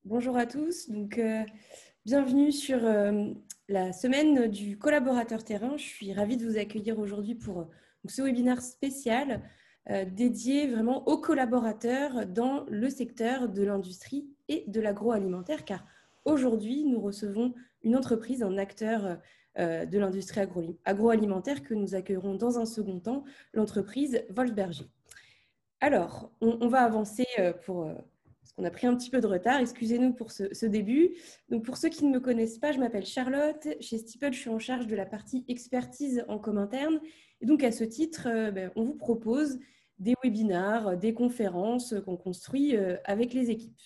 Bonjour à tous, bienvenue sur la semaine du collaborateur terrain. Je suis ravie de vous accueillir aujourd'hui pour ce webinaire spécial dédié vraiment aux collaborateurs dans le secteur de l'industrie et de l'agroalimentaire, car aujourd'hui nous recevons une entreprise, un acteur de l'industrie agroalimentaire que nous accueillerons dans un second temps, l'entreprise Wolfsberger. Alors, on va avancer parce qu'on a pris un petit peu de retard. Excusez-nous pour ce début. Donc, pour ceux qui ne me connaissent pas, je m'appelle Charlotte. Chez Steeple, je suis en charge de la partie expertise en com interne. Et donc, à ce titre, on vous propose des webinars, des conférences qu'on construit avec les équipes.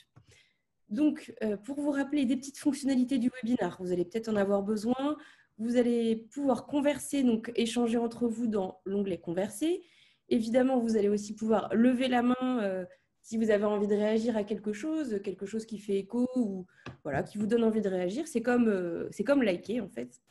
Donc, pour vous rappeler des petites fonctionnalités du webinar, vous allez peut-être en avoir besoin. Vous allez pouvoir converser, donc échanger entre vous dans l'onglet « Converser ». Évidemment, vous allez aussi pouvoir lever la main si vous avez envie de réagir à quelque chose qui fait écho ou voilà, qui vous donne envie de réagir. C'est comme liker, en fait.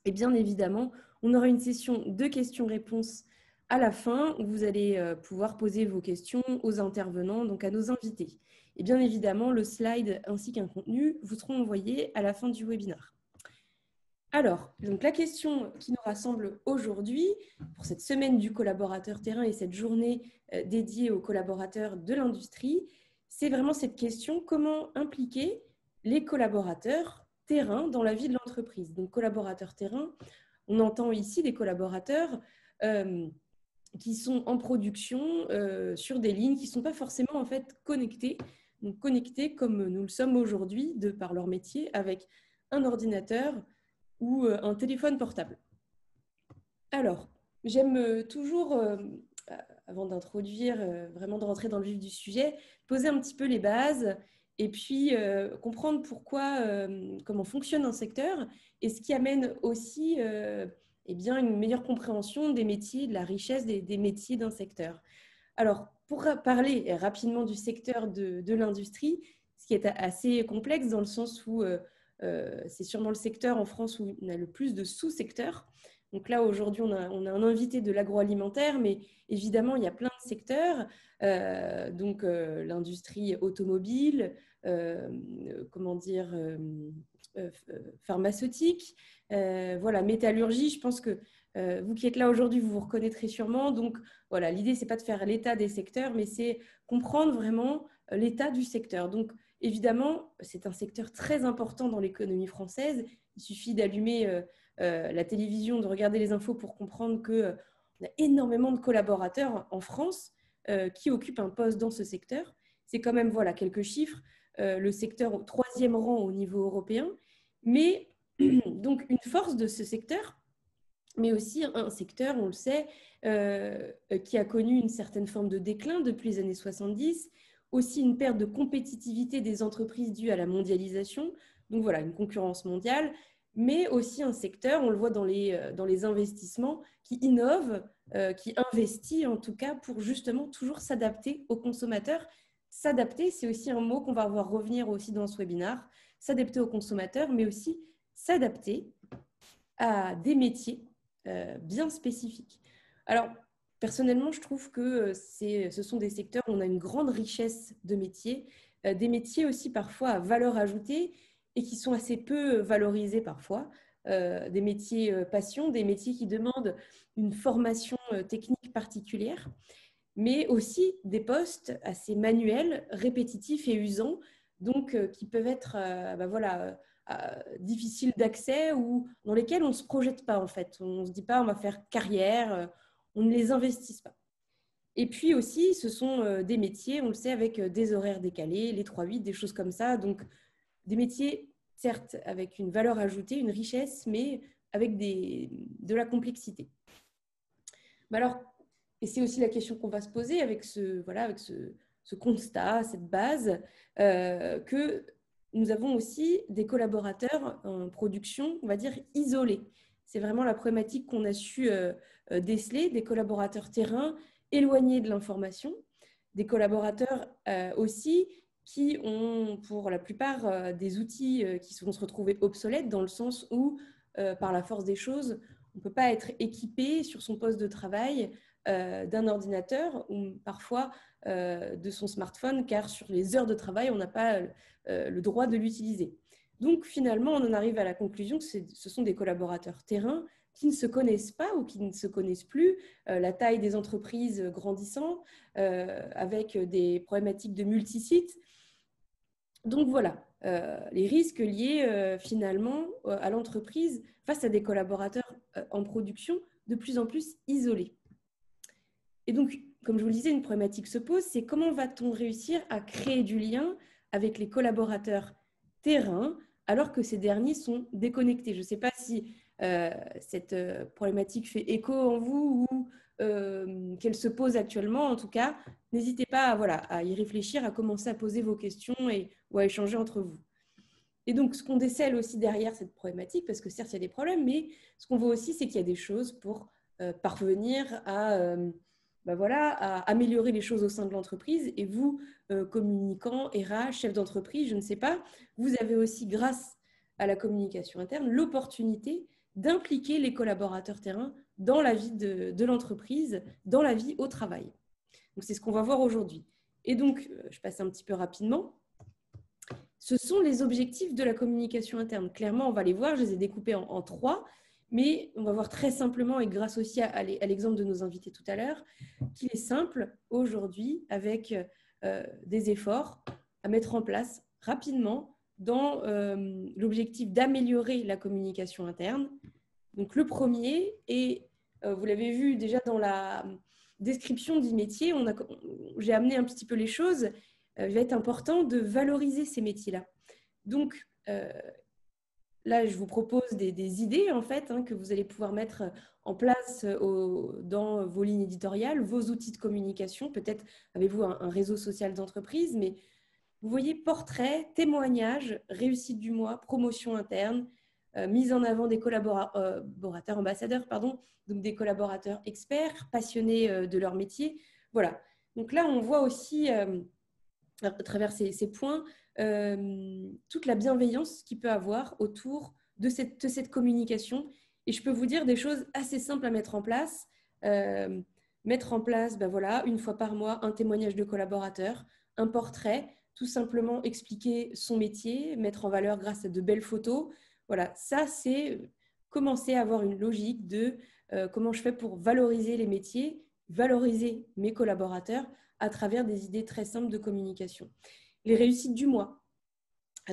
Et bien évidemment, on aura une session de questions-réponses à la fin où vous allez pouvoir poser vos questions aux intervenants, donc à nos invités. Et bien évidemment, le slide ainsi qu'un contenu vous seront envoyés à la fin du webinaire. Alors, donc la question qui nous rassemble aujourd'hui, pour cette semaine du collaborateur terrain et cette journée dédiée aux collaborateurs de l'industrie, c'est vraiment cette question: comment impliquer les collaborateurs terrain dans la vie de l'entreprise? Donc, collaborateurs terrain, on entend ici des collaborateurs qui sont en production sur des lignes qui ne sont pas forcément en fait connectées, donc connectés comme nous le sommes aujourd'hui de par leur métier avec un ordinateur ou un téléphone portable. Alors, j'aime toujours, avant d'introduire, vraiment de rentrer dans le vif du sujet, poser un petit peu les bases et puis comprendre comment fonctionne un secteur et ce qui amène aussi une meilleure compréhension des métiers, de la richesse des métiers d'un secteur. Alors, pour parler rapidement du secteur de l'industrie, ce qui est assez complexe dans le sens où c'est sûrement le secteur en France où on a le plus de sous-secteurs. Donc là, aujourd'hui, on a un invité de l'agroalimentaire, mais évidemment, il y a plein de secteurs. L'industrie automobile, pharmaceutique, métallurgie. Je pense que vous qui êtes là aujourd'hui, vous vous reconnaîtrez sûrement. Donc voilà, l'idée, c'est pas de faire l'état des secteurs, mais c'est comprendre vraiment l'état du secteur. Donc évidemment, c'est un secteur très important dans l'économie française. Il suffit d'allumer la télévision, de regarder les infos pour comprendre qu'on a énormément de collaborateurs en France qui occupent un poste dans ce secteur. C'est quand même quelques chiffres. Le secteur au 3e rang au niveau européen. Mais donc une force de ce secteur, mais aussi un secteur, on le sait, qui a connu une certaine forme de déclin depuis les années 70, aussi une perte de compétitivité des entreprises due à la mondialisation, donc voilà, une concurrence mondiale, mais aussi un secteur, on le voit dans les investissements, qui innove, qui investit en tout cas pour justement toujours s'adapter aux consommateurs. S'adapter, c'est aussi un mot qu'on va voir revenir aussi dans ce webinaire, s'adapter aux consommateurs, mais aussi s'adapter à des métiers bien spécifiques. Alors, personnellement, je trouve que ce sont des secteurs où on a une grande richesse de métiers, des métiers aussi parfois à valeur ajoutée et qui sont assez peu valorisés parfois, des métiers passion, des métiers qui demandent une formation technique particulière, mais aussi des postes assez manuels, répétitifs et usants, donc qui peuvent être difficiles d'accès ou dans lesquels on ne se projette pas en fait. On ne se dit pas on va faire carrière, on ne les investit pas. Et puis aussi, ce sont des métiers, on le sait, avec des horaires décalés, les 3-8, des choses comme ça. Donc, des métiers, certes, avec une valeur ajoutée, une richesse, mais avec de la complexité. Mais alors, et c'est aussi la question qu'on va se poser avec ce constat, cette base, que nous avons aussi des collaborateurs en production, on va dire, isolés. C'est vraiment la problématique qu'on a su déceler, des collaborateurs terrain éloignés de l'information, des collaborateurs aussi qui ont pour la plupart des outils qui vont se retrouver obsolètes dans le sens où, par la force des choses, on ne peut pas être équipé sur son poste de travail d'un ordinateur ou parfois de son smartphone, car sur les heures de travail, on n'a pas le droit de l'utiliser. Donc finalement, on en arrive à la conclusion que ce sont des collaborateurs terrain qui ne se connaissent pas ou qui ne se connaissent plus, la taille des entreprises grandissant, avec des problématiques de multisites. Donc voilà, les risques liés finalement à l'entreprise face à des collaborateurs en production de plus en plus isolés. Et donc, comme je vous le disais, une problématique se pose, c'est comment va-t-on réussir à créer du lien avec les collaborateurs terrain alors que ces derniers sont déconnectés. Je ne sais pas si cette problématique fait écho en vous ou qu'elle se pose actuellement. En tout cas, n'hésitez pas à y réfléchir, à commencer à poser vos questions ou à échanger entre vous. Et donc, ce qu'on décèle aussi derrière cette problématique, parce que certes, il y a des problèmes, mais ce qu'on voit aussi, c'est qu'il y a des choses pour parvenir à améliorer les choses au sein de l'entreprise. Et vous, communicants, RH, chef d'entreprise, je ne sais pas, vous avez aussi, grâce à la communication interne, l'opportunité d'impliquer les collaborateurs terrain dans la vie de l'entreprise, dans la vie au travail. Donc, c'est ce qu'on va voir aujourd'hui. Et donc, je passe un petit peu rapidement. Ce sont les objectifs de la communication interne. Clairement, on va les voir, je les ai découpés en 3, mais on va voir très simplement, et grâce aussi à l'exemple de nos invités tout à l'heure, qu'il est simple aujourd'hui, avec des efforts à mettre en place rapidement dans l'objectif d'améliorer la communication interne. Donc le premier, et vous l'avez vu déjà dans la description du métier, j'ai amené un petit peu les choses. Il va être important de valoriser ces métiers-là. Donc, là, je vous propose des idées, en fait, que vous allez pouvoir mettre en place dans vos lignes éditoriales, vos outils de communication. Peut-être avez-vous un réseau social d'entreprise, mais vous voyez portrait, témoignage, réussite du mois, promotion interne, mise en avant des collaborateurs ambassadeurs, donc des collaborateurs experts, passionnés de leur métier. Voilà. Donc là, on voit aussi à travers ces points, toute la bienveillance qu'il peut avoir autour de cette communication. Et je peux vous dire des choses assez simples à mettre en place. Mettre en place, une fois par mois, un témoignage de collaborateur, un portrait, tout simplement expliquer son métier, mettre en valeur grâce à de belles photos. Voilà, ça, c'est commencer à avoir une logique de comment je fais pour valoriser les métiers, valoriser mes collaborateurs à travers des idées très simples de communication. Les réussites du mois.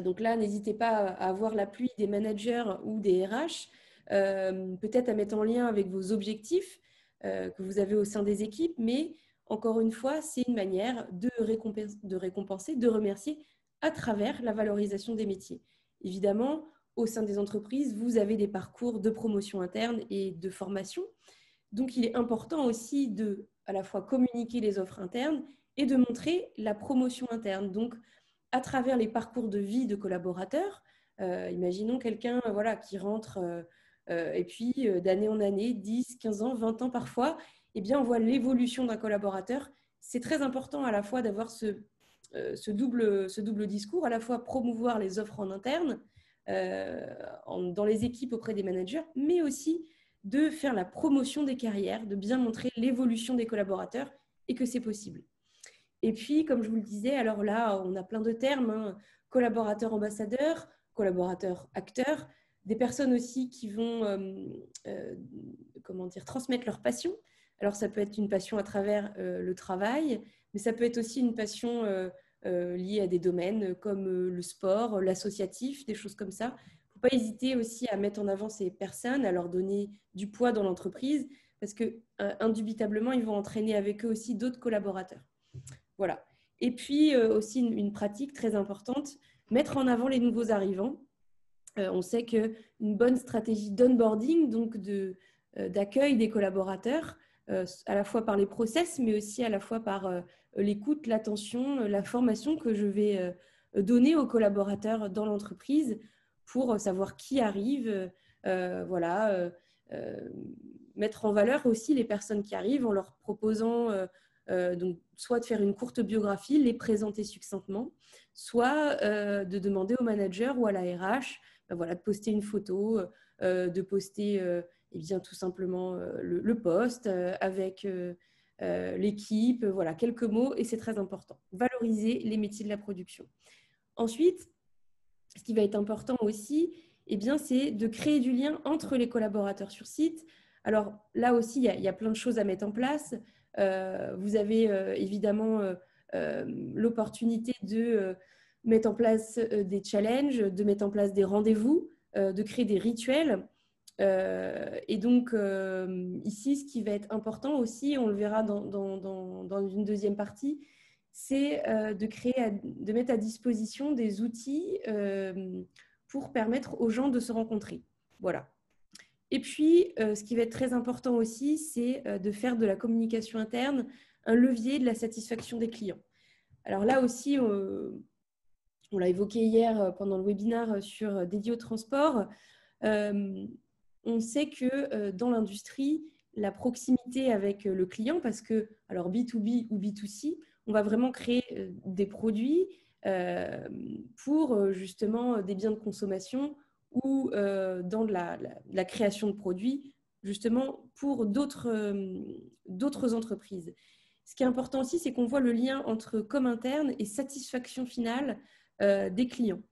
Donc là, n'hésitez pas à avoir l'appui des managers ou des RH, peut-être à mettre en lien avec vos objectifs que vous avez au sein des équipes, mais encore une fois, c'est une manière de récompenser, de remercier à travers la valorisation des métiers. Évidemment, au sein des entreprises, vous avez des parcours de promotion interne et de formation. Donc, il est important aussi de à la fois communiquer les offres internes et de montrer la promotion interne. Donc, à travers les parcours de vie de collaborateurs, imaginons quelqu'un qui rentre et puis d'année en année, 10, 15 ans, 20 ans parfois, eh bien, on voit l'évolution d'un collaborateur. C'est très important à la fois d'avoir ce double discours, à la fois promouvoir les offres en interne, dans les équipes auprès des managers, mais aussi de faire la promotion des carrières, de bien montrer l'évolution des collaborateurs et que c'est possible. Et puis, comme je vous le disais, alors là, on a plein de termes, collaborateurs ambassadeurs, collaborateurs acteurs, des personnes aussi qui vont transmettre leur passion. Alors, ça peut être une passion à travers le travail, mais ça peut être aussi une passion liée à des domaines comme le sport, l'associatif, des choses comme ça. Il ne faut pas hésiter aussi à mettre en avant ces personnes, à leur donner du poids dans l'entreprise, parce que indubitablement, ils vont entraîner avec eux aussi d'autres collaborateurs. Voilà. Et puis aussi une pratique très importante, mettre en avant les nouveaux arrivants. On sait qu'une bonne stratégie d'onboarding, donc d'accueil des collaborateurs, à la fois par les process, mais aussi à la fois par l'écoute, l'attention, la formation que je vais donner aux collaborateurs dans l'entreprise pour savoir qui arrive, mettre en valeur aussi les personnes qui arrivent en leur proposant donc soit de faire une courte biographie, les présenter succinctement, soit de demander au manager ou à la RH de poster une photo, de poster tout simplement le post avec l'équipe, voilà, quelques mots, et c'est très important. Valoriser les métiers de la production. Ensuite, ce qui va être important aussi, eh bien, c'est de créer du lien entre les collaborateurs sur site. Alors là aussi, il y a plein de choses à mettre en place. Vous avez évidemment l'opportunité de mettre en place des challenges, de mettre en place des rendez-vous, de créer des rituels. Et donc, ici, ce qui va être important aussi, on le verra dans une deuxième partie, c'est de mettre à disposition des outils pour permettre aux gens de se rencontrer. Voilà. Et puis, ce qui va être très important aussi, c'est de faire de la communication interne un levier de la satisfaction des clients. Alors là aussi, on l'a évoqué hier pendant le webinaire dédié au transport. On sait que dans l'industrie, la proximité avec le client, parce que, alors B2B ou B2C, on va vraiment créer des produits pour justement des biens de consommation ou dans la création de produits, justement pour d'autres entreprises. Ce qui est important aussi, c'est qu'on voit le lien entre com interne et satisfaction finale des clients.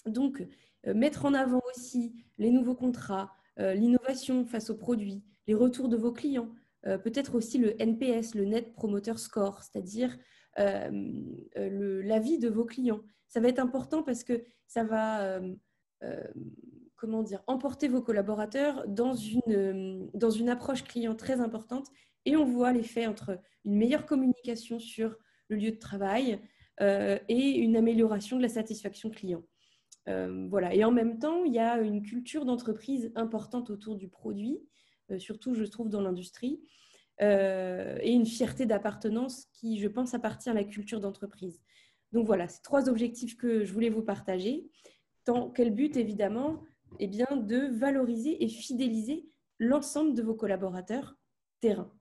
Donc, mettre en avant aussi les nouveaux contrats, l'innovation face aux produits, les retours de vos clients, peut-être aussi le NPS, le Net Promoter Score, c'est-à-dire l'avis de vos clients. Ça va être important parce que ça va emporter vos collaborateurs dans une approche client très importante, et on voit l'effet entre une meilleure communication sur le lieu de travail et une amélioration de la satisfaction client. Voilà. Et en même temps, il y a une culture d'entreprise importante autour du produit, surtout, je trouve, dans l'industrie, et une fierté d'appartenance qui, je pense, appartient à la culture d'entreprise. Donc voilà, c'est 3 objectifs que je voulais vous partager. Dans quel but, évidemment? Eh bien, de valoriser et fidéliser l'ensemble de vos collaborateurs terrain.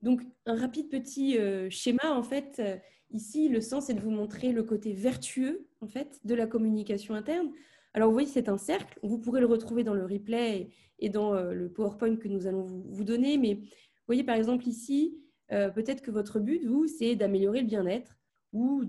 Donc, un rapide petit schéma, en fait, ici, le sens est de vous montrer le côté vertueux, en fait, de la communication interne. Alors, vous voyez, c'est un cercle. Vous pourrez le retrouver dans le replay et dans le PowerPoint que nous allons vous donner. Mais vous voyez, par exemple, ici, peut-être que votre but, vous, c'est d'améliorer le bien-être ou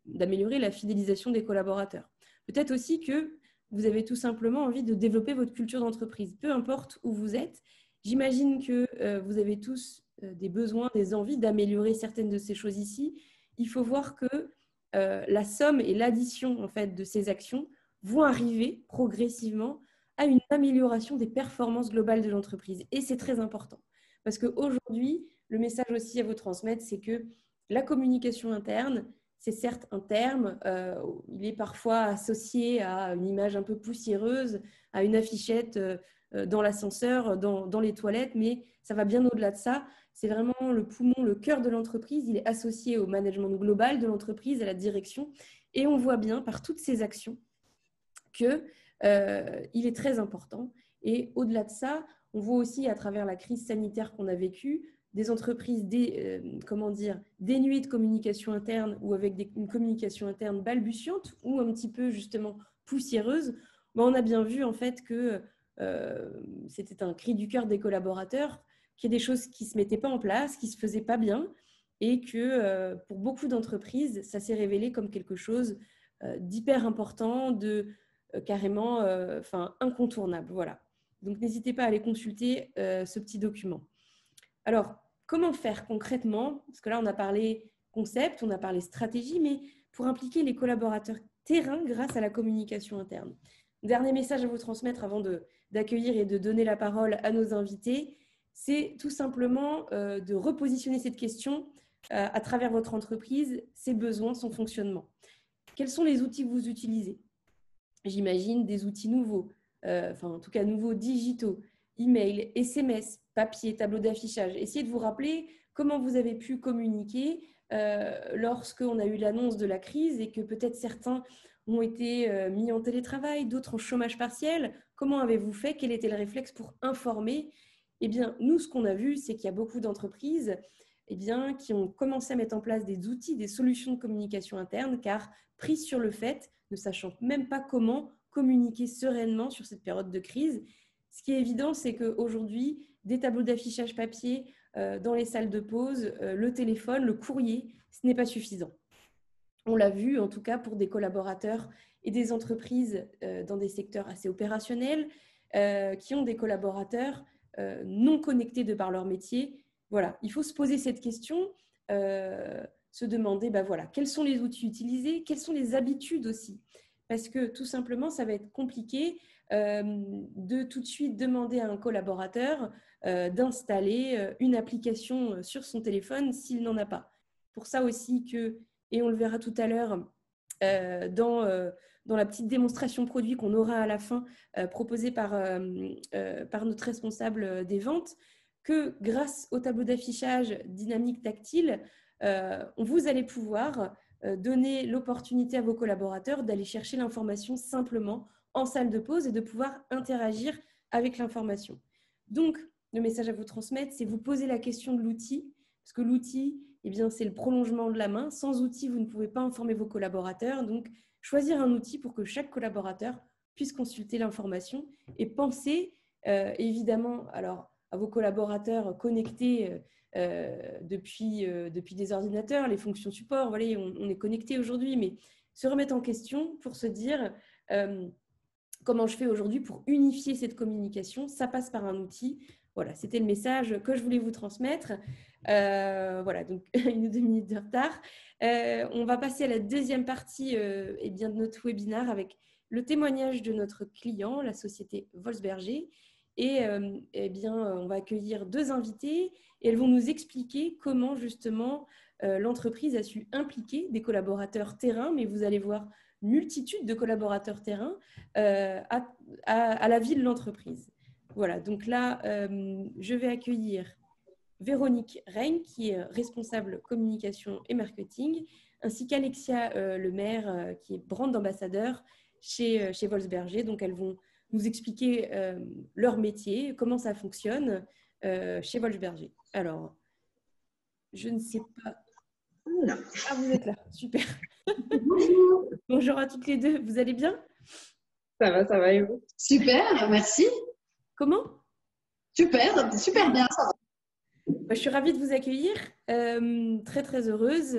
d'améliorer la fidélisation des collaborateurs. Peut-être aussi que vous avez tout simplement envie de développer votre culture d'entreprise. Peu importe où vous êtes, j'imagine que vous avez tous des besoins, des envies d'améliorer certaines de ces choses ici. Il faut voir que la somme et l'addition en fait, de ces actions vont arriver progressivement à une amélioration des performances globales de l'entreprise. Et c'est très important. Parce qu'aujourd'hui, le message aussi à vous transmettre, c'est que la communication interne, c'est certes un terme, il est parfois associé à une image un peu poussiéreuse, à une affichette dans l'ascenseur, dans les toilettes, mais ça va bien au-delà de ça. C'est vraiment le poumon, le cœur de l'entreprise. Il est associé au management global de l'entreprise, à la direction. Et on voit bien par toutes ces actions qu'il est très important. Et au-delà de ça, on voit aussi à travers la crise sanitaire qu'on a vécue, des entreprises dénuées de communication interne ou avec une communication interne balbutiante ou un petit peu justement poussiéreuse. On a bien vu en fait que c'était un cri du cœur des collaborateurs, qu'il y a des choses qui ne se mettaient pas en place, qui ne se faisaient pas bien, et que pour beaucoup d'entreprises, ça s'est révélé comme quelque chose d'hyper important, carrément incontournable. Voilà. Donc, n'hésitez pas à aller consulter ce petit document. Alors, comment faire concrètement? Parce que là, on a parlé concept, on a parlé stratégie, mais pour impliquer les collaborateurs terrain grâce à la communication interne. Dernier message à vous transmettre avant d'accueillir et de donner la parole à nos invités, c'est tout simplement de repositionner cette question à travers votre entreprise, ses besoins, son fonctionnement. Quels sont les outils que vous utilisez? J'imagine des outils nouveaux, en tout cas nouveaux digitaux, email, SMS, papier, tableau d'affichage. Essayez de vous rappeler comment vous avez pu communiquer lorsqu'on a eu l'annonce de la crise et que peut-être certains ont été mis en télétravail, d'autres en chômage partiel. Comment avez-vous fait? Quel était le réflexe pour informer? Eh bien, nous, ce qu'on a vu, c'est qu'il y a beaucoup d'entreprises qui ont commencé à mettre en place des outils, des solutions de communication interne, car prises sur le fait, ne sachant même pas comment communiquer sereinement sur cette période de crise. Ce qui est évident, c'est qu'aujourd'hui, des tableaux d'affichage papier dans les salles de pause, le téléphone, le courrier, ce n'est pas suffisant. On l'a vu, en tout cas, pour des collaborateurs et des entreprises dans des secteurs assez opérationnels qui ont des collaborateurs non connectés de par leur métier. Voilà, il faut se poser cette question, se demander, voilà, quels sont les outils utilisés, quelles sont les habitudes aussi. Parce que tout simplement, ça va être compliqué de tout de suite demander à un collaborateur d'installer une application sur son téléphone s'il n'en a pas. Pour ça aussi que, et on le verra tout à l'heure dans la petite démonstration produit qu'on aura à la fin proposée par notre responsable des ventes, que grâce au tableau d'affichage dynamique tactile, vous allez pouvoir donner l'opportunité à vos collaborateurs d'aller chercher l'information simplement en salle de pause et de pouvoir interagir avec l'information. Donc, le message à vous transmettre, c'est vous poser la question de l'outil, parce que l'outil, c'est le prolongement de la main. Sans outil, vous ne pouvez pas informer vos collaborateurs. Donc, choisir un outil pour que chaque collaborateur puisse consulter l'information et penser, évidemment, alors, à vos collaborateurs connectés depuis des ordinateurs, les fonctions support, voilà, on est connecté aujourd'hui, mais se remettre en question pour se dire comment je fais aujourd'hui pour unifier cette communication. Ça passe par un outil. Voilà, c'était le message que je voulais vous transmettre. Voilà, donc 1 ou 2 minutes de retard. On va passer à la deuxième partie de notre webinaire avec le témoignage de notre client, la société Wolfsberger. Et on va accueillir 2 invités et elles vont nous expliquer comment justement l'entreprise a su impliquer des collaborateurs terrain, mais vous allez voir multitude de collaborateurs terrain à la vie de l'entreprise. Voilà, donc là, je vais accueillir Véronique Rein, qui est responsable communication et marketing, ainsi qu'Alexia Lemaire, qui est brand ambassadeur chez Wolfsberger. Donc, elles vont nous expliquer leur métier, comment ça fonctionne chez Wolfsberger. Alors, je ne sais pas... Ah, vous êtes là, super. Bonjour. Bonjour à toutes les deux, vous allez bien? Ça va et vous? Super, merci. Comment? Super, super bien, ça va. Je suis ravie de vous accueillir, très très heureuse.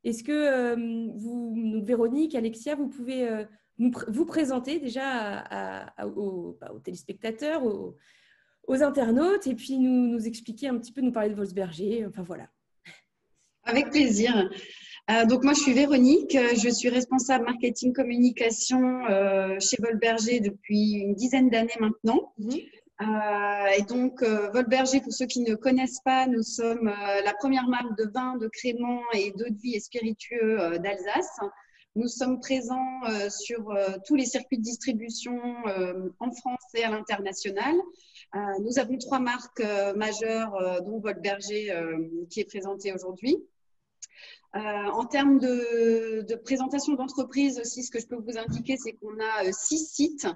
Est-ce que vous, Véronique, Alexia, vous pouvez vous présenter déjà aux téléspectateurs, aux internautes, et puis nous expliquer un petit peu, nous parler de Wolfsberger, enfin voilà. Avec plaisir. Donc moi, je suis Véronique, je suis responsable marketing communication chez Wolfsberger depuis une dizaine d'années maintenant. Et donc, Wolfsberger, pour ceux qui ne connaissent pas, nous sommes la première marque de vin, de créments et d'eau de vie et spiritueux d'Alsace. Nous sommes présents sur tous les circuits de distribution en France et à l'international. Nous avons 3 marques majeures, dont Wolfsberger qui est présentée aujourd'hui. En termes de présentation d'entreprise aussi, ce que je peux vous indiquer, c'est qu'on a 6 sites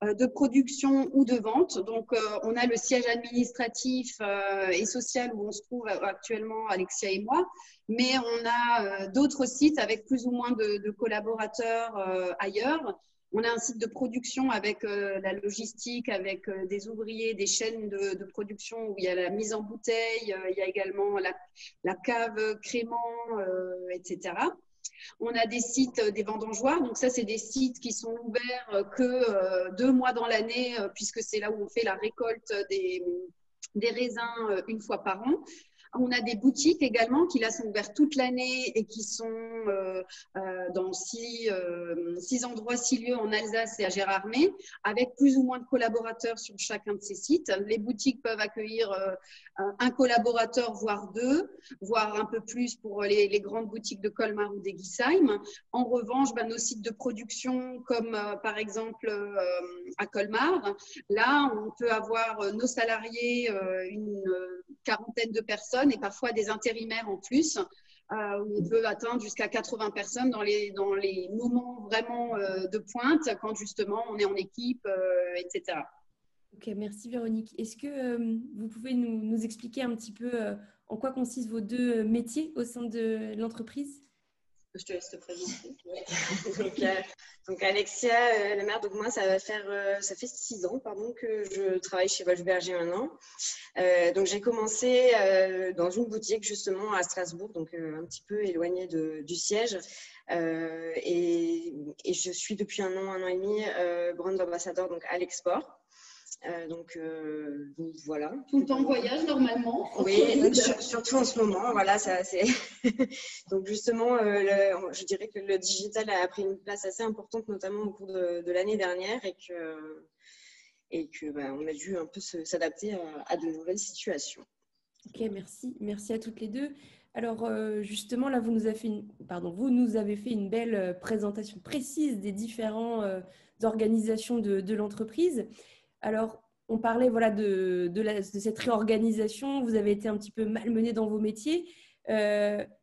de production ou de vente. Donc, on a le siège administratif et social où on se trouve actuellement, Alexia et moi, mais on a d'autres sites avec plus ou moins de collaborateurs ailleurs. On a un site de production avec la logistique, avec des ouvriers, des chaînes de production où il y a la mise en bouteille, il y a également la cave, crément, etc. On a des sites des vendangeoirs, donc ça c'est des sites qui sont ouverts que 2 mois dans l'année puisque c'est là où on fait la récolte des raisins une fois par an. On a des boutiques également qui là sont ouvertes toute l'année et qui sont dans 6 endroits, 6 lieux en Alsace et à Gérardmer, avec plus ou moins de collaborateurs sur chacun de ces sites. Les boutiques peuvent accueillir un collaborateur, voire 2, voire un peu plus pour les grandes boutiques de Colmar ou d'Eguisheim. En revanche, nos sites de production, comme par exemple à Colmar, là, on peut avoir nos salariés, une quarantaine de personnes et parfois des intérimaires en plus, où on peut atteindre jusqu'à 80 personnes dans les moments vraiment de pointe, quand justement on est en équipe, etc. Ok, merci Véronique. Est-ce que vous pouvez nous expliquer un petit peu en quoi consistent vos 2 métiers au sein de l'entreprise? Je te laisse te présenter. Donc Alexia Lemaire, donc moi ça fait 6 ans que je travaille chez Wolf-Berger maintenant. Donc j'ai commencé dans une boutique justement à Strasbourg, donc un petit peu éloignée du siège. Et je suis depuis un an et demi brand ambassadeur donc à l'export. Donc voilà. Tout le temps en voyage normalement. Oui, surtout en ce moment, voilà, ça c'est. Donc justement, je dirais que le digital a pris une place assez importante, notamment au cours de l'année dernière, et que on a dû un peu s'adapter à de nouvelles situations. Ok, merci à toutes les deux. Alors justement, là, vous nous avez fait une belle présentation précise des différentes organisations de l'entreprise. Alors, on parlait voilà, de cette réorganisation. Vous avez été un petit peu malmené dans vos métiers. Quelle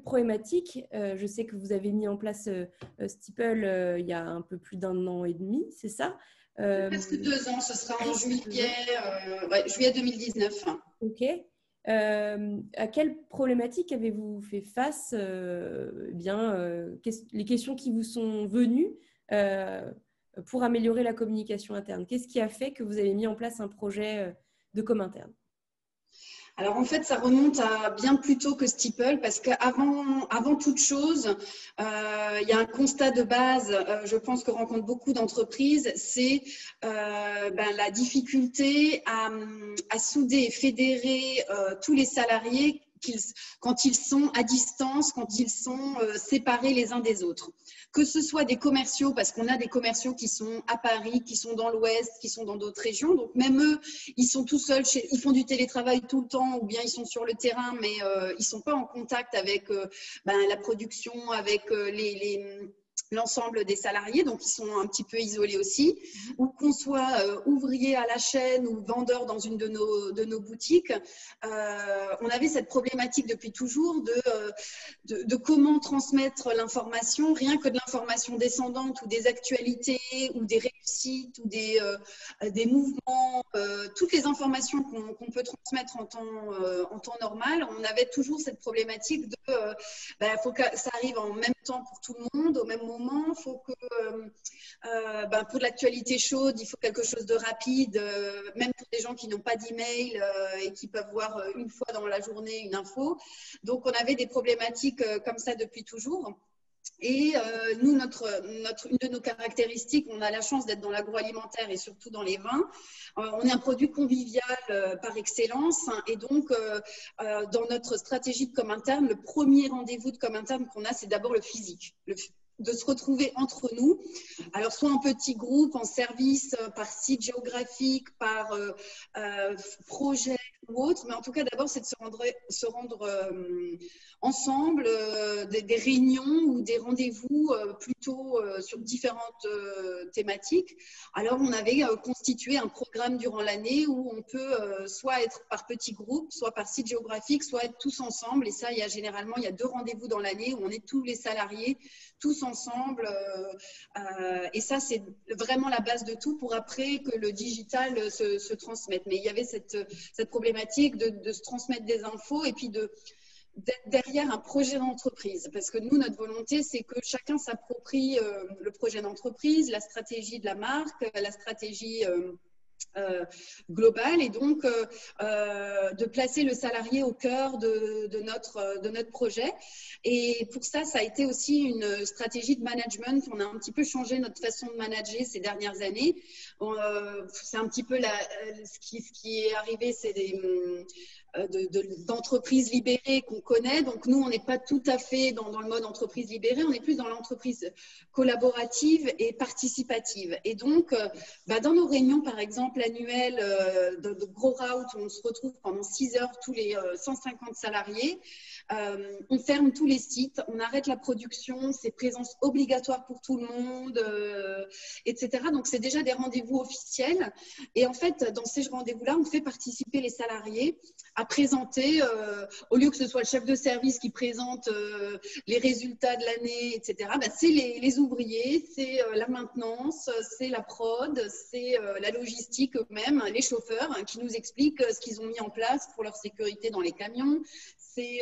problématique je sais que vous avez mis en place Steeple il y a un peu plus d'1 an et demi, c'est ça Presque 2 ans, ce sera en juillet 2019. Ok. À quelle problématique avez-vous fait face les questions qui vous sont venues pour améliorer la communication interne? Qu'est-ce qui a fait que vous avez mis en place un projet de com interne? Alors en fait, ça remonte à bien plus tôt que Steeple parce qu'avant toute chose, il y a un constat de base, je pense que rencontrent beaucoup d'entreprises, c'est la difficulté à souder et fédérer tous les salariés quand ils sont à distance, quand ils sont séparés les uns des autres. Que ce soit des commerciaux, parce qu'on a des commerciaux qui sont à Paris, qui sont dans l'Ouest, qui sont dans d'autres régions. Donc même eux, ils sont tout seuls, ils font du télétravail tout le temps, ou bien ils sont sur le terrain, mais ils ne sont pas en contact avec la production, avec l'ensemble des salariés, donc ils sont un petit peu isolés aussi, ou qu'on soit ouvrier à la chaîne ou vendeur dans une de nos boutiques, on avait cette problématique depuis toujours de comment transmettre l'information, rien que de l'information descendante ou des actualités ou des réussites ou des mouvements, toutes les informations qu'on peut transmettre en temps normal. On avait toujours cette problématique de faut que ça arrive en même temps pour tout le monde, au même moment. Il faut que pour de l'actualité chaude, il faut quelque chose de rapide, même pour des gens qui n'ont pas d'email et qui peuvent voir une fois dans la journée une info. Donc on avait des problématiques comme ça depuis toujours. Et nous, une de nos caractéristiques, on a la chance d'être dans l'agroalimentaire et surtout dans les vins. On est un produit convivial par excellence, hein, et donc dans notre stratégie de com interne, le premier rendez-vous de com interne qu'on a, c'est d'abord le physique. De se retrouver entre nous, alors soit en petits groupes, en service, par site géographique, par projet ou autre, mais en tout cas d'abord c'est de se rendre ensemble, des réunions ou des rendez-vous plutôt sur différentes thématiques. Alors on avait constitué un programme durant l'année où on peut soit être par petits groupes, soit par site géographique, soit être tous ensemble, et ça il y a 2 rendez-vous dans l'année où on est tous les salariés tous ensemble, et ça c'est vraiment la base de tout pour après que le digital se transmette. Mais il y avait cette problématique de se transmettre des infos et puis d'être derrière un projet d'entreprise, parce que nous, notre volonté, c'est que chacun s'approprie le projet d'entreprise, la stratégie de la marque, la stratégie globale, et donc de placer le salarié au cœur de notre projet. Et pour ça, ça a été aussi une stratégie de management. On a un petit peu changé notre façon de manager ces dernières années. C'est un petit peu ce qui est arrivé, c'est d'entreprises libérées qu'on connaît. Donc nous, on n'est pas tout à fait dans le mode entreprise libérée, on est plus dans l'entreprise collaborative et participative. Et donc, dans nos réunions, par exemple, annuelles de gros routes, où on se retrouve pendant 6 heures, tous les 150 salariés, on ferme tous les sites, on arrête la production, c'est présence obligatoire pour tout le monde, etc. Donc, c'est déjà des rendez-vous officiels. Et en fait, dans ces rendez-vous-là, on fait participer les salariés à présenter, au lieu que ce soit le chef de service qui présente les résultats de l'année, etc., c'est les ouvriers, c'est la maintenance, c'est la prod, c'est la logistique eux-mêmes, les chauffeurs, hein, qui nous expliquent ce qu'ils ont mis en place pour leur sécurité dans les camions, c'est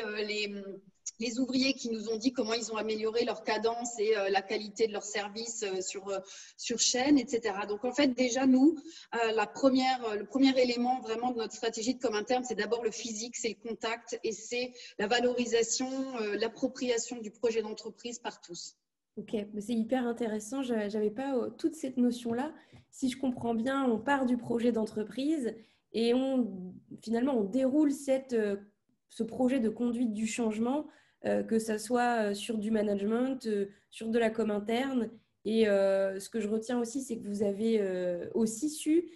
les ouvriers qui nous ont dit comment ils ont amélioré leur cadence et la qualité de leur service sur chaîne, etc. Donc, en fait, déjà, nous, le premier élément vraiment de notre stratégie de com interne, c'est d'abord le physique, c'est le contact et c'est la valorisation, l'appropriation du projet d'entreprise par tous. Ok, c'est hyper intéressant. Je n'avais pas toute cette notion-là. Si je comprends bien, on part du projet d'entreprise et finalement, on déroule ce projet de conduite du changement, que ce soit sur du management, sur de la com interne. Et ce que je retiens aussi, c'est que vous avez aussi su,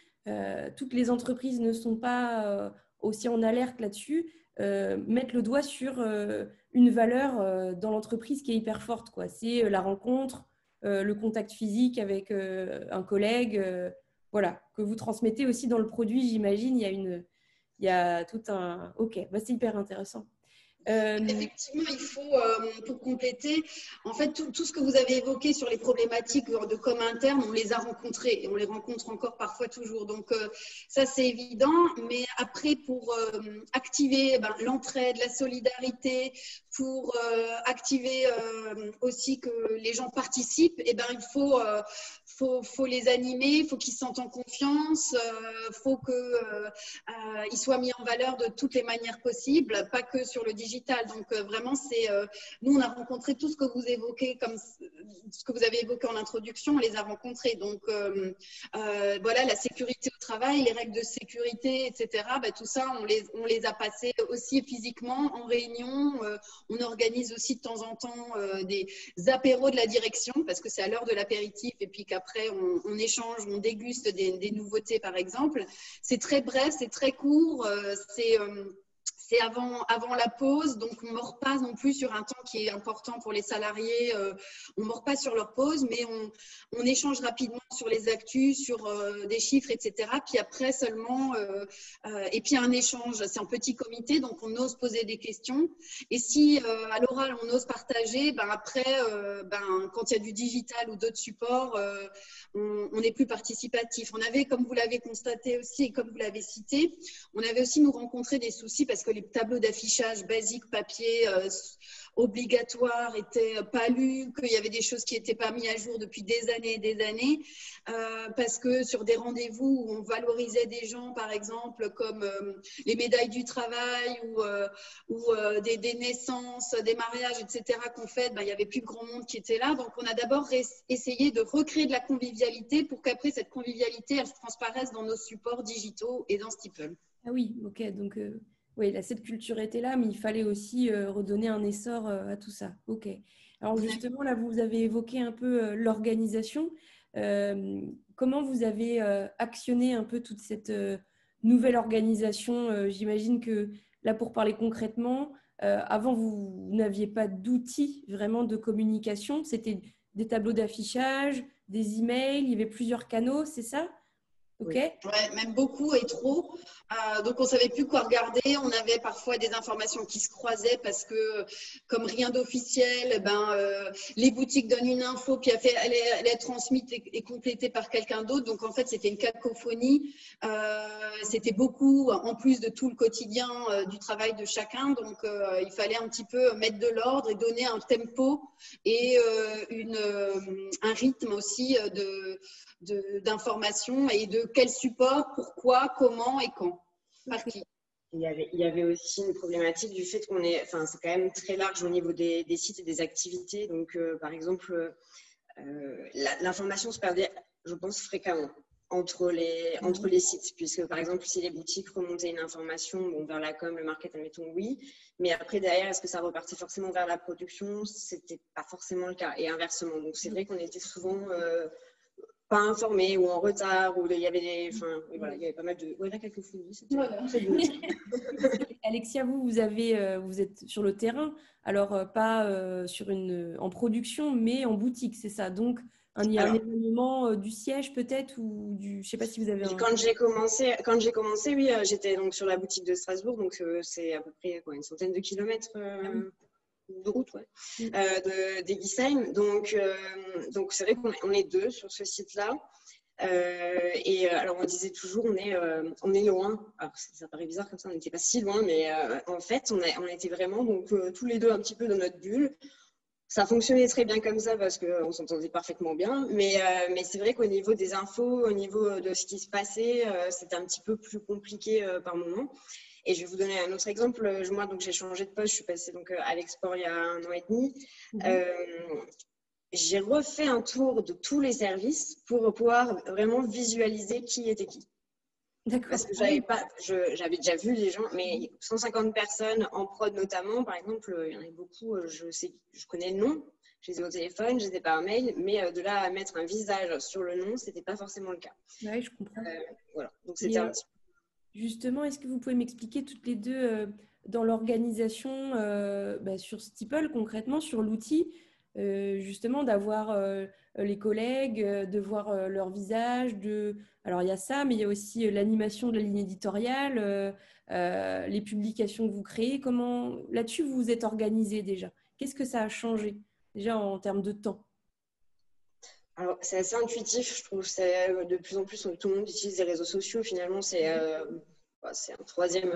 toutes les entreprises ne sont pas aussi en alerte là-dessus, mettre le doigt sur une valeur dans l'entreprise qui est hyper forte, quoi. C'est la rencontre, le contact physique avec un collègue, voilà, que vous transmettez aussi dans le produit, j'imagine. Il y a tout un... Ok, bah, c'est hyper intéressant. Effectivement, il faut, pour compléter, en fait, tout ce que vous avez évoqué sur les problématiques de com interne, on les a rencontrées et on les rencontre encore parfois toujours. Donc, ça, c'est évident. Mais après, pour activer l'entraide, la solidarité, pour activer aussi que les gens participent, il faut les animer, il faut qu'ils se sentent en confiance, il faut qu'ils soient mis en valeur de toutes les manières possibles, pas que sur le digital. Donc vraiment, nous, on a rencontré tout ce que vous évoquez, comme ce que vous avez évoqué en introduction, on les a rencontrés. Donc voilà, la sécurité au travail, les règles de sécurité, etc. Tout ça, on les a passés aussi physiquement en réunion. On organise aussi de temps en temps des apéros de la direction, parce que c'est à l'heure de l'apéritif et puis qu'après on échange, on déguste des nouveautés, par exemple. C'est très bref, c'est très court, c'est avant la pause, donc on ne mord pas non plus sur un temps qui est important pour les salariés. On ne mord pas sur leur pause, mais on échange rapidement sur les actus, sur des chiffres, etc. Puis après seulement, et puis un échange. C'est en petit comité, donc on ose poser des questions. Et si à l'oral on ose partager, après, quand il y a du digital ou d'autres supports, on est plus participatif. On avait, comme vous l'avez constaté aussi et comme vous l'avez cité, on avait aussi nous rencontré des soucis parce que les tableaux d'affichage basiques, papier, obligatoires, n'étaient pas lus, qu'il y avait des choses qui n'étaient pas mises à jour depuis des années et des années, parce que sur des rendez-vous où on valorisait des gens, par exemple, comme les médailles du travail ou des naissances, des mariages, etc., qu'on fait, il n'y avait plus grand monde qui était là. Donc, on a d'abord essayé de recréer de la convivialité pour qu'après, cette convivialité, elle transparaisse dans nos supports digitaux et dans Steeple. Ah oui, ok, donc... Oui, cette culture était là, mais il fallait aussi redonner un essor à tout ça. Ok. Alors justement, là, vous avez évoqué un peu l'organisation. Comment vous avez actionné un peu toute cette nouvelle organisation? J'imagine que là, pour parler concrètement, avant, vous n'aviez pas d'outils vraiment de communication. C'était des tableaux d'affichage, des emails, il y avait plusieurs canaux, c'est ça? Ok. Ouais, même beaucoup et trop. Donc, on ne savait plus quoi regarder. On avait parfois des informations qui se croisaient parce que, comme rien d'officiel, les boutiques donnent une info, puis elle est transmise et complétée par quelqu'un d'autre. Donc, en fait, c'était une cacophonie. C'était beaucoup, en plus de tout le quotidien du travail de chacun. Donc, il fallait un petit peu mettre de l'ordre et donner un tempo et un rythme aussi d'information et de quel support, pourquoi, comment et quand, par qui. Il y avait aussi une problématique du fait qu'on c'est quand même très large au niveau des sites et des activités. Donc, par exemple, l'information se perdait, je pense, fréquemment entre les sites, puisque par exemple, si les boutiques remontaient une information vers la com, le market, admettons, oui, mais après derrière, est-ce que ça repartait forcément vers la production? C'était pas forcément le cas, et inversement. Donc, c'est vrai qu'on était souvent pas informés ou en retard, ou il y avait il y avait pas mal de... Ouais, quelques folies. Voilà. Alexia, vous êtes sur le terrain, alors pas en production, mais en boutique, c'est ça. Donc, il y a un éloignement du siège peut-être ou du... Je sais pas si vous avez Quand j'ai commencé, oui, j'étais donc sur la boutique de Strasbourg, donc c'est à peu près une centaine de kilomètres de route, d'Eguisheim. Donc c'est vrai qu'on est deux sur ce site-là. Alors, on disait toujours, on est loin. Alors, ça paraît bizarre comme ça, on n'était pas si loin, mais en fait, on était vraiment tous les deux un petit peu dans notre bulle. Ça fonctionnait très bien comme ça parce qu'on s'entendait parfaitement bien. Mais c'est vrai qu'au niveau des infos, au niveau de ce qui se passait, c'était un petit peu plus compliqué par moment. Et je vais vous donner un autre exemple. Moi, donc, j'ai changé de poste. Je suis passée à l'export il y a 1 an et demi. J'ai refait un tour de tous les services pour pouvoir vraiment visualiser qui était qui. D'accord. Parce que j'avais déjà vu les gens, mais 150 personnes en prod notamment, par exemple, il y en a beaucoup, je connais le nom, je les ai au téléphone, je les ai par mail, mais de là à mettre un visage sur le nom, c'était pas forcément le cas. Oui, je comprends. Voilà, donc c'était un petit peu. Justement, est-ce que vous pouvez m'expliquer toutes les deux dans l'organisation sur Steeple, concrètement, sur l'outil, justement d'avoir les collègues, de voir leur visage, alors il y a ça, mais il y a aussi l'animation de la ligne éditoriale, les publications que vous créez. Comment là-dessus vous vous êtes organisé déjà? Qu'est-ce que ça a changé déjà en termes de temps? Alors, c'est assez intuitif, je trouve. De plus en plus, tout le monde utilise les réseaux sociaux. Finalement, c'est un troisième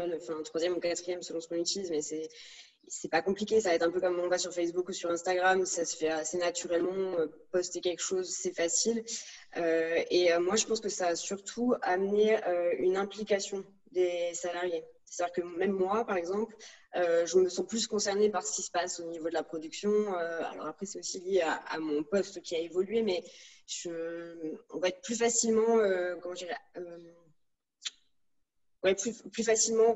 ou quatrième selon ce qu'on utilise, mais c'est pas compliqué. Ça va être un peu comme on va sur Facebook ou sur Instagram. Ça se fait assez naturellement. Poster quelque chose, c'est facile. Moi, je pense que ça a surtout amené une implication des salariés. C'est-à-dire que même moi, par exemple, je me sens plus concernée par ce qui se passe au niveau de la production. Alors après, c'est aussi lié à mon poste qui a évolué, mais on va être plus facilement, comment je dirais, plus facilement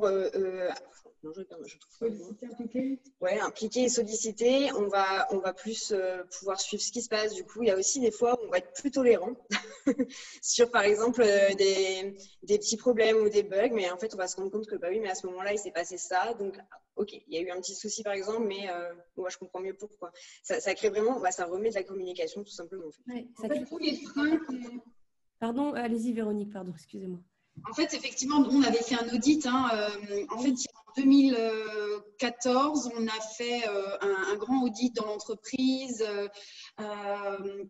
impliqué et sollicité. On va plus pouvoir suivre ce qui se passe. Du coup, il y a aussi des fois où on va être plus tolérant sur, par exemple, des petits problèmes ou des bugs. Mais en fait, on va se rendre compte que, oui, mais à ce moment-là, il s'est passé ça. Donc, OK, il y a eu un petit souci, par exemple, mais moi, je comprends mieux pourquoi. Ça crée vraiment, ça remet de la communication, tout simplement. Ça crée tous les freins. Pardon, allez-y, Véronique, pardon, excusez-moi. En fait, effectivement, nous, on avait fait un audit. En fait, en 2014, on a fait un grand audit dans l'entreprise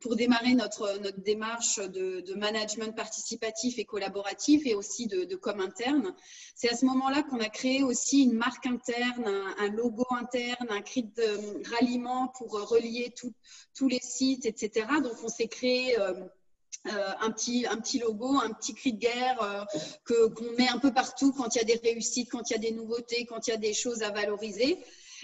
pour démarrer notre démarche de management participatif et collaboratif et aussi de com interne. C'est à ce moment-là qu'on a créé aussi une marque interne, un logo interne, un cri de ralliement pour relier tous les sites, etc. Donc, on s'est créé un petit logo, un petit cri de guerre qu'on met un peu partout quand il y a des réussites, quand il y a des nouveautés, quand il y a des choses à valoriser.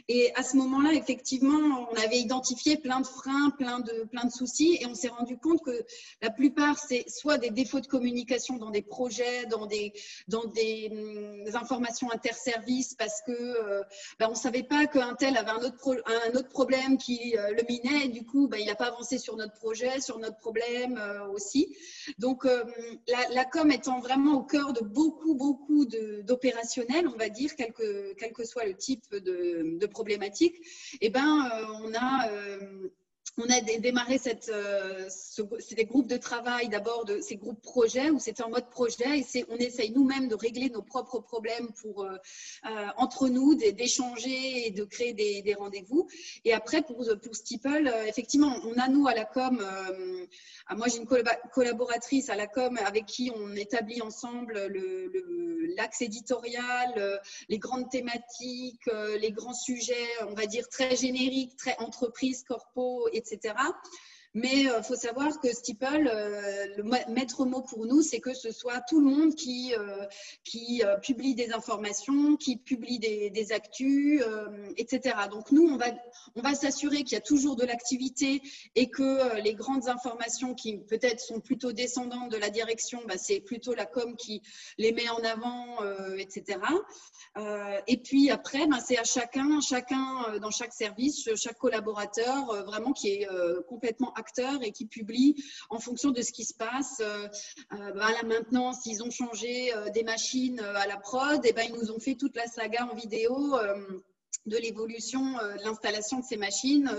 Et à ce moment-là, effectivement, on avait identifié plein de freins, plein de soucis, et on s'est rendu compte que la plupart, c'est soit des défauts de communication dans des projets, dans des informations interservices, parce que on ne savait pas qu'un tel avait un autre problème qui le minait, et du coup, il n'a pas avancé sur notre projet, sur notre problème aussi. Donc, la com étant vraiment au cœur de beaucoup d'opérationnels, on va dire, quel que soit le type de problématique, on a démarré des groupes de travail, d'abord de ces groupes projets où c'était en mode projet et on essaye nous-mêmes de régler nos propres problèmes entre nous, d'échanger et de créer des rendez-vous. Et après, pour Steeple, effectivement, on a nous à la com, moi j'ai une collaboratrice à la com avec qui on établit ensemble l'axe éditorial, les grandes thématiques, les grands sujets, on va dire très génériques, très entreprise, corpo, etc. Mais il faut savoir que Steeple, le maître mot pour nous, c'est que ce soit tout le monde qui publie des informations, qui publie des actus, etc. Donc nous, on va s'assurer qu'il y a toujours de l'activité et que les grandes informations qui peut-être sont plutôt descendantes de la direction, c'est plutôt la com qui les met en avant, etc. Et puis après, c'est à chacun dans chaque service, chaque collaborateur vraiment qui est complètement acteur et qui publie en fonction de ce qui se passe. À la maintenance, ils ont changé des machines à la prod, et ils nous ont fait toute la saga en vidéo de l'évolution de l'installation de ces machines.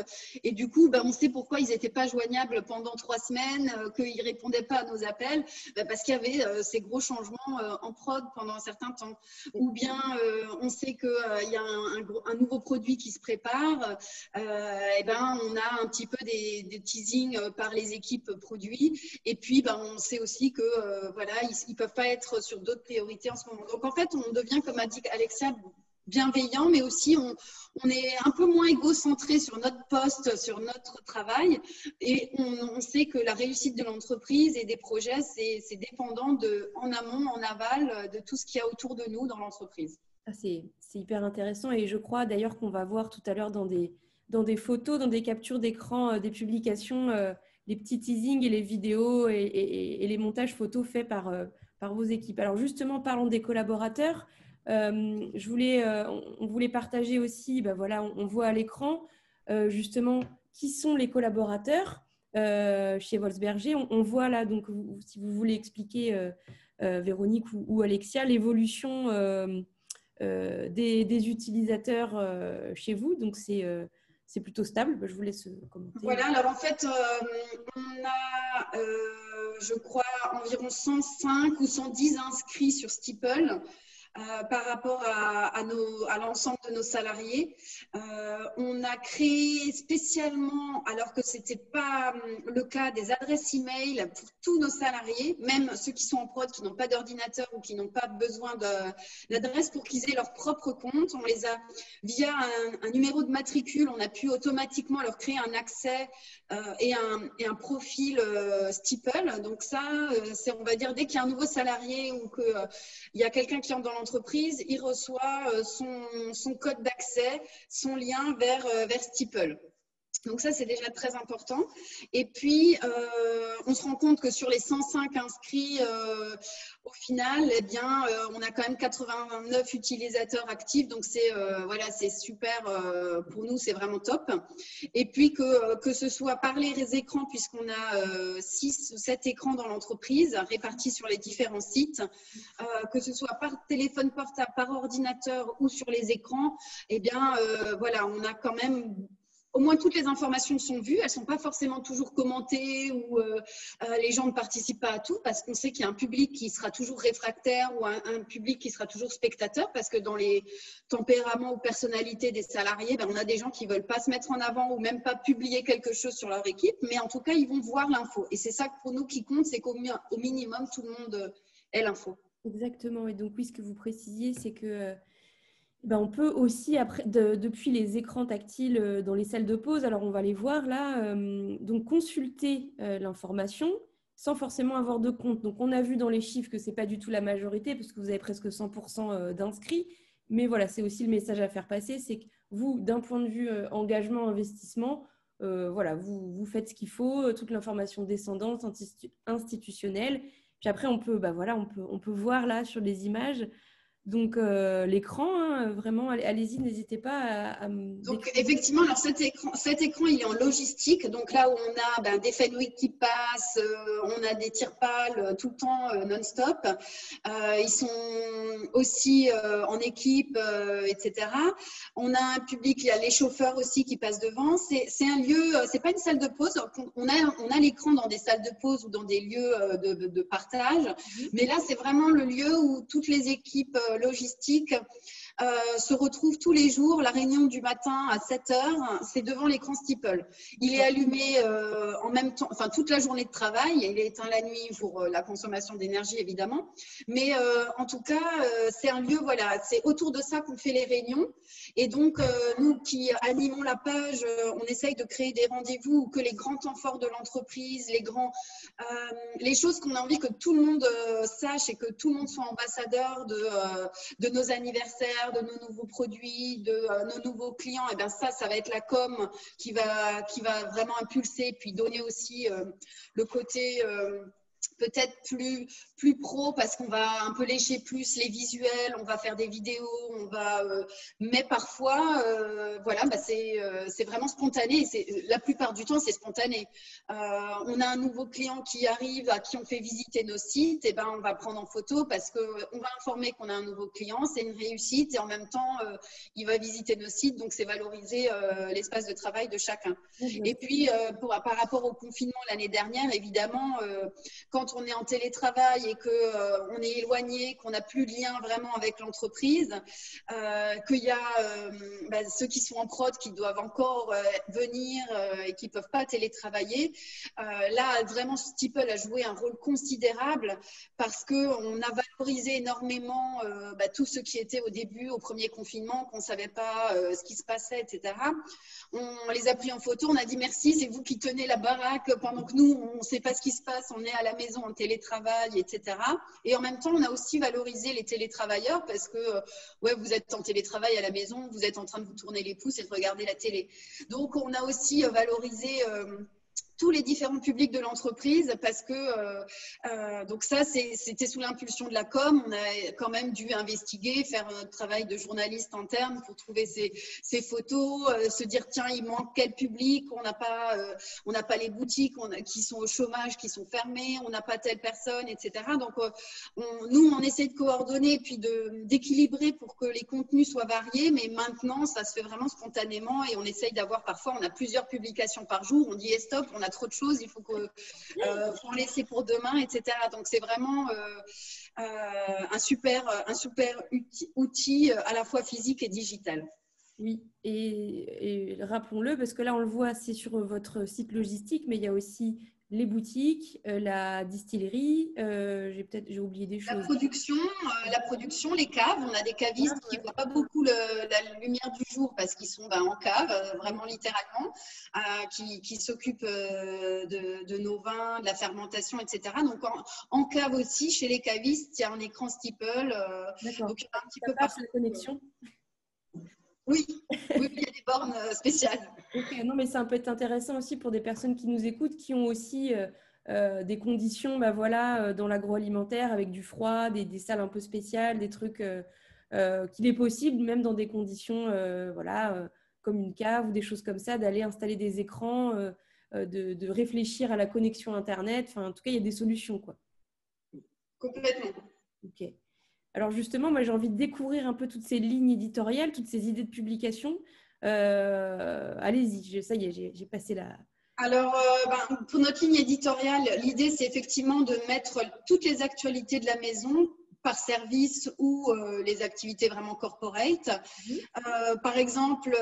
Et du coup, on sait pourquoi ils n'étaient pas joignables pendant 3 semaines, qu'ils ne répondaient pas à nos appels, parce qu'il y avait ces gros changements en prod pendant un certain temps. Ou bien, on sait qu'il y a un nouveau produit qui se prépare, on a un petit peu des teasings par les équipes produits. Et puis, on sait aussi que voilà, ils ne peuvent pas être sur d'autres priorités en ce moment. Donc, en fait, on devient, comme a dit Alexia, bienveillant, mais aussi on est un peu moins égocentré sur notre poste, sur notre travail, et on sait que la réussite de l'entreprise et des projets, c'est dépendant en amont, en aval, de tout ce qu'il y a autour de nous dans l'entreprise. C'est hyper intéressant, et je crois d'ailleurs qu'on va voir tout à l'heure dans des photos, dans des captures d'écran, des publications, les petits teasings et les vidéos et les montages photos faits par vos équipes. Alors justement, parlons des collaborateurs. On voulait partager aussi, voilà, on voit à l'écran justement qui sont les collaborateurs chez Wolfsberger. On voit là, donc si vous voulez expliquer, Véronique ou Alexia, l'évolution des utilisateurs chez vous. Donc c'est plutôt stable. Je vous laisse commenter. Voilà, alors en fait, on a, je crois, environ 105 ou 110 inscrits sur Steeple. Par rapport à l'ensemble de nos salariés. On a créé spécialement, alors que ce n'était pas le cas, des adresses email pour tous nos salariés, même ceux qui sont en prod, qui n'ont pas d'ordinateur ou qui n'ont pas besoin d'adresse, pour qu'ils aient leur propre compte. On les a, via un numéro de matricule, on a pu automatiquement leur créer un accès et un profil Steeple. Donc ça, c'est, on va dire, dès qu'il y a un nouveau salarié ou qu'il y a quelqu'un qui entre dans l'entreprise, il reçoit son code d'accès, son lien vers Steeple. Donc ça, c'est déjà très important. Et puis, on se rend compte que sur les 105 inscrits, au final, eh bien, on a quand même 89 utilisateurs actifs. Donc, voilà, c'est super. Pour nous, c'est vraiment top. Et puis, que ce soit par les écrans, puisqu'on a 6 ou 7 écrans dans l'entreprise, répartis sur les différents sites, que ce soit par téléphone portable, par ordinateur ou sur les écrans, eh bien, voilà, on a quand même… Au moins, toutes les informations sont vues. Elles ne sont pas forcément toujours commentées ou les gens ne participent pas à tout, parce qu'on sait qu'il y a un public qui sera toujours réfractaire ou un public qui sera toujours spectateur, parce que dans les tempéraments ou personnalités des salariés, on a des gens qui ne veulent pas se mettre en avant ou même pas publier quelque chose sur leur équipe, mais en tout cas, ils vont voir l'info. Et c'est ça pour nous qui compte, c'est qu'au minimum, tout le monde ait l'info. Exactement. Et donc, oui, ce que vous précisiez, c'est que… on peut aussi, depuis les écrans tactiles dans les salles de pause, alors on va les voir là, donc consulter l'information sans forcément avoir de compte. Donc on a vu dans les chiffres que ce n'est pas du tout la majorité, parce que vous avez presque 100% d'inscrits, mais voilà, c'est aussi le message à faire passer, c'est que vous, d'un point de vue engagement, investissement, voilà, vous faites ce qu'il faut, toute l'information descendante, institutionnelle. Puis après, on peut voir là sur les images. Donc, l'écran, vraiment, allez-y, n'hésitez pas à Donc, effectivement, alors cet écran, il est en logistique. Donc, là où on a des Fenwick qui passent, on a des tire-pales tout le temps non-stop. Ils sont aussi en équipe, etc. On a un public, il y a les chauffeurs aussi qui passent devant. C'est un lieu, c'est pas une salle de pause. On a l'écran dans des salles de pause ou dans des lieux de partage. Mais là, c'est vraiment le lieu où toutes les équipes logistiques se retrouvent tous les jours. La réunion du matin à 7h, c'est devant l'écran Steeple. Il est allumé en même temps, enfin toute la journée de travail. Il est éteint la nuit pour la consommation d'énergie, évidemment. Mais en tout cas, c'est un lieu, voilà, c'est autour de ça qu'on fait les réunions. Et donc, nous qui animons la page, on essaye de créer des rendez-vous où que les grands temps forts de l'entreprise, les choses qu'on a envie que tout le monde sache et que tout le monde soit ambassadeur de nos anniversaires, de nos nouveaux produits, de nos nouveaux clients, et bien ça va être la com qui va vraiment impulser, puis donner aussi le côté peut-être plus pro parce qu'on va un peu lécher plus les visuels, on va faire des vidéos, mais parfois, voilà, c'est vraiment spontané. La plupart du temps, c'est spontané. On a un nouveau client qui arrive, à qui on fait visiter nos sites, et ben on va prendre en photo parce qu'on va informer qu'on a un nouveau client, c'est une réussite et en même temps, il va visiter nos sites, donc c'est valoriser l'espace de travail de chacun. Et puis, par rapport au confinement l'année dernière, évidemment, quand on est en télétravail et qu'on est éloigné, qu'on n'a plus de lien vraiment avec l'entreprise, qu'il y a ceux qui sont en prod qui doivent encore venir et qui ne peuvent pas télétravailler, là, vraiment, Steeple a joué un rôle considérable parce qu'on a valorisé énormément tout ce qui était au début, au premier confinement, qu'on ne savait pas ce qui se passait, etc. On les a pris en photo, on a dit merci, c'est vous qui tenez la baraque pendant que nous, on ne sait pas ce qui se passe, on est à la maison en télétravail, etc. Et en même temps, on a aussi valorisé les télétravailleurs parce que ouais, vous êtes en télétravail à la maison, vous êtes en train de vous tourner les pouces et de regarder la télé. Donc, on a aussi valorisé tous les différents publics de l'entreprise parce que donc ça c'était sous l'impulsion de la com. On a quand même dû investiguer, faire notre travail de journaliste interne pour trouver ces photos, se dire tiens il manque quel public, on n'a pas les boutiques qui sont au chômage, qui sont fermées, on n'a pas telle personne, etc. Donc nous on essaie de coordonner puis d'équilibrer pour que les contenus soient variés, mais maintenant ça se fait vraiment spontanément et on essaye d'avoir parfois on a plusieurs publications par jour, on dit stop, on a trop de choses, il faut en laisser pour demain, etc. Donc, c'est vraiment un super outil à la fois physique et digital. Oui, et rappelons-le, parce que là, on le voit, c'est sur votre site logistique, mais il y a aussi les boutiques, la distillerie, j'ai oublié des choses. La production, les caves. On a des cavistes qui ne voient pas beaucoup la lumière du jour parce qu'ils sont en cave, vraiment littéralement, qui s'occupent de nos vins, de la fermentation, etc. Donc, en cave aussi, chez les cavistes, il y a un écran Steeple. Donc, il y a un petit peu par la connexion. Oui, il y a des bornes spéciales. Okay. Non, mais ça peut être intéressant aussi pour des personnes qui nous écoutent, qui ont aussi des conditions dans l'agroalimentaire avec du froid, des salles un peu spéciales, des trucs qu'il est possible, même dans des conditions comme une cave ou des choses comme ça, d'aller installer des écrans, de réfléchir à la connexion Internet. Enfin, en tout cas, il y a des solutions, quoi. Complètement. Ok. Alors justement, moi j'ai envie de découvrir un peu toutes ces lignes éditoriales, toutes ces idées de publication. Allez-y, ça y est, j'ai passé la... Alors, pour notre ligne éditoriale, l'idée c'est effectivement de mettre toutes les actualités de la maison par service ou les activités vraiment corporate. Par exemple,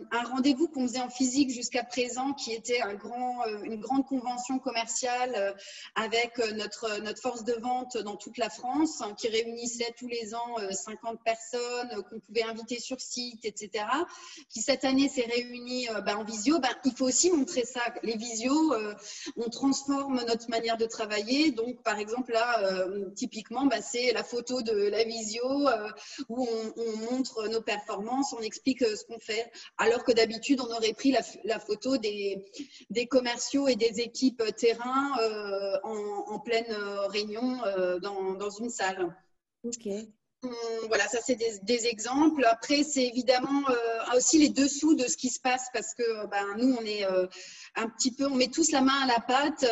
un rendez-vous qu'on faisait en physique jusqu'à présent qui était une grande convention commerciale avec notre force de vente dans toute la France qui réunissait tous les ans 50 personnes qu'on pouvait inviter sur site, etc. Qui cette année s'est réunie en visio. Il faut aussi montrer ça. Les visios, on transforme notre manière de travailler. Donc, par exemple, là, typiquement, c'est la photo de la visio où on montre nos performances, on explique ce qu'on fait, alors que d'habitude on aurait pris la photo des commerciaux et des équipes terrain en pleine réunion dans une salle. Ok. Voilà, ça c'est des exemples. Après, c'est évidemment aussi les dessous de ce qui se passe parce que nous, on est un petit peu, on met tous la main à la pâte.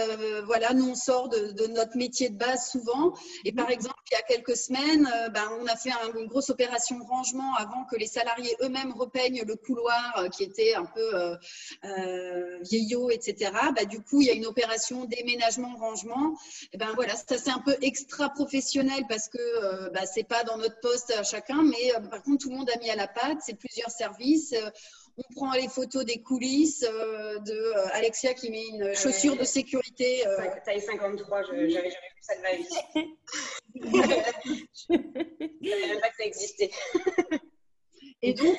Voilà, nous, on sort de notre métier de base souvent. Et par exemple, il y a quelques semaines, on a fait une grosse opération de rangement avant que les salariés eux-mêmes repeignent le couloir qui était un peu vieillot, etc. Du coup, il y a une opération déménagement-rangement. Et voilà, ça c'est un peu extra professionnel parce que c'est pas dans notre poste à chacun, mais par contre, tout le monde a mis à la pâte, c'est plusieurs services. On prend les photos des coulisses de Alexia qui met une chaussure de sécurité. Taille 53, j'avais jamais vu ça de ma vie. Je ne savais même pas que ça existait. Et donc,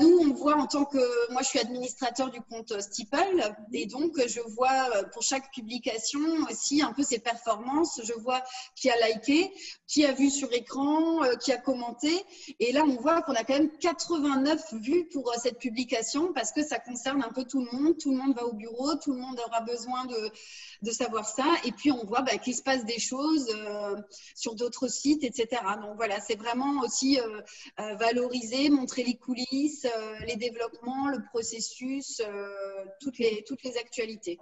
nous, on voit en tant que… Moi, je suis administrateur du compte Steeple. Et donc, je vois pour chaque publication aussi un peu ses performances. Je vois qui a liké, qui a vu sur écran, qui a commenté. Et là, on voit qu'on a quand même 89 vues pour cette publication parce que ça concerne un peu tout le monde. Tout le monde va au bureau, tout le monde aura besoin de savoir ça. Et puis, on voit qu'il se passe des choses sur d'autres sites, etc. Donc, voilà, c'est vraiment aussi valoriser, montrer les coulisses, les développements, le processus, toutes les actualités.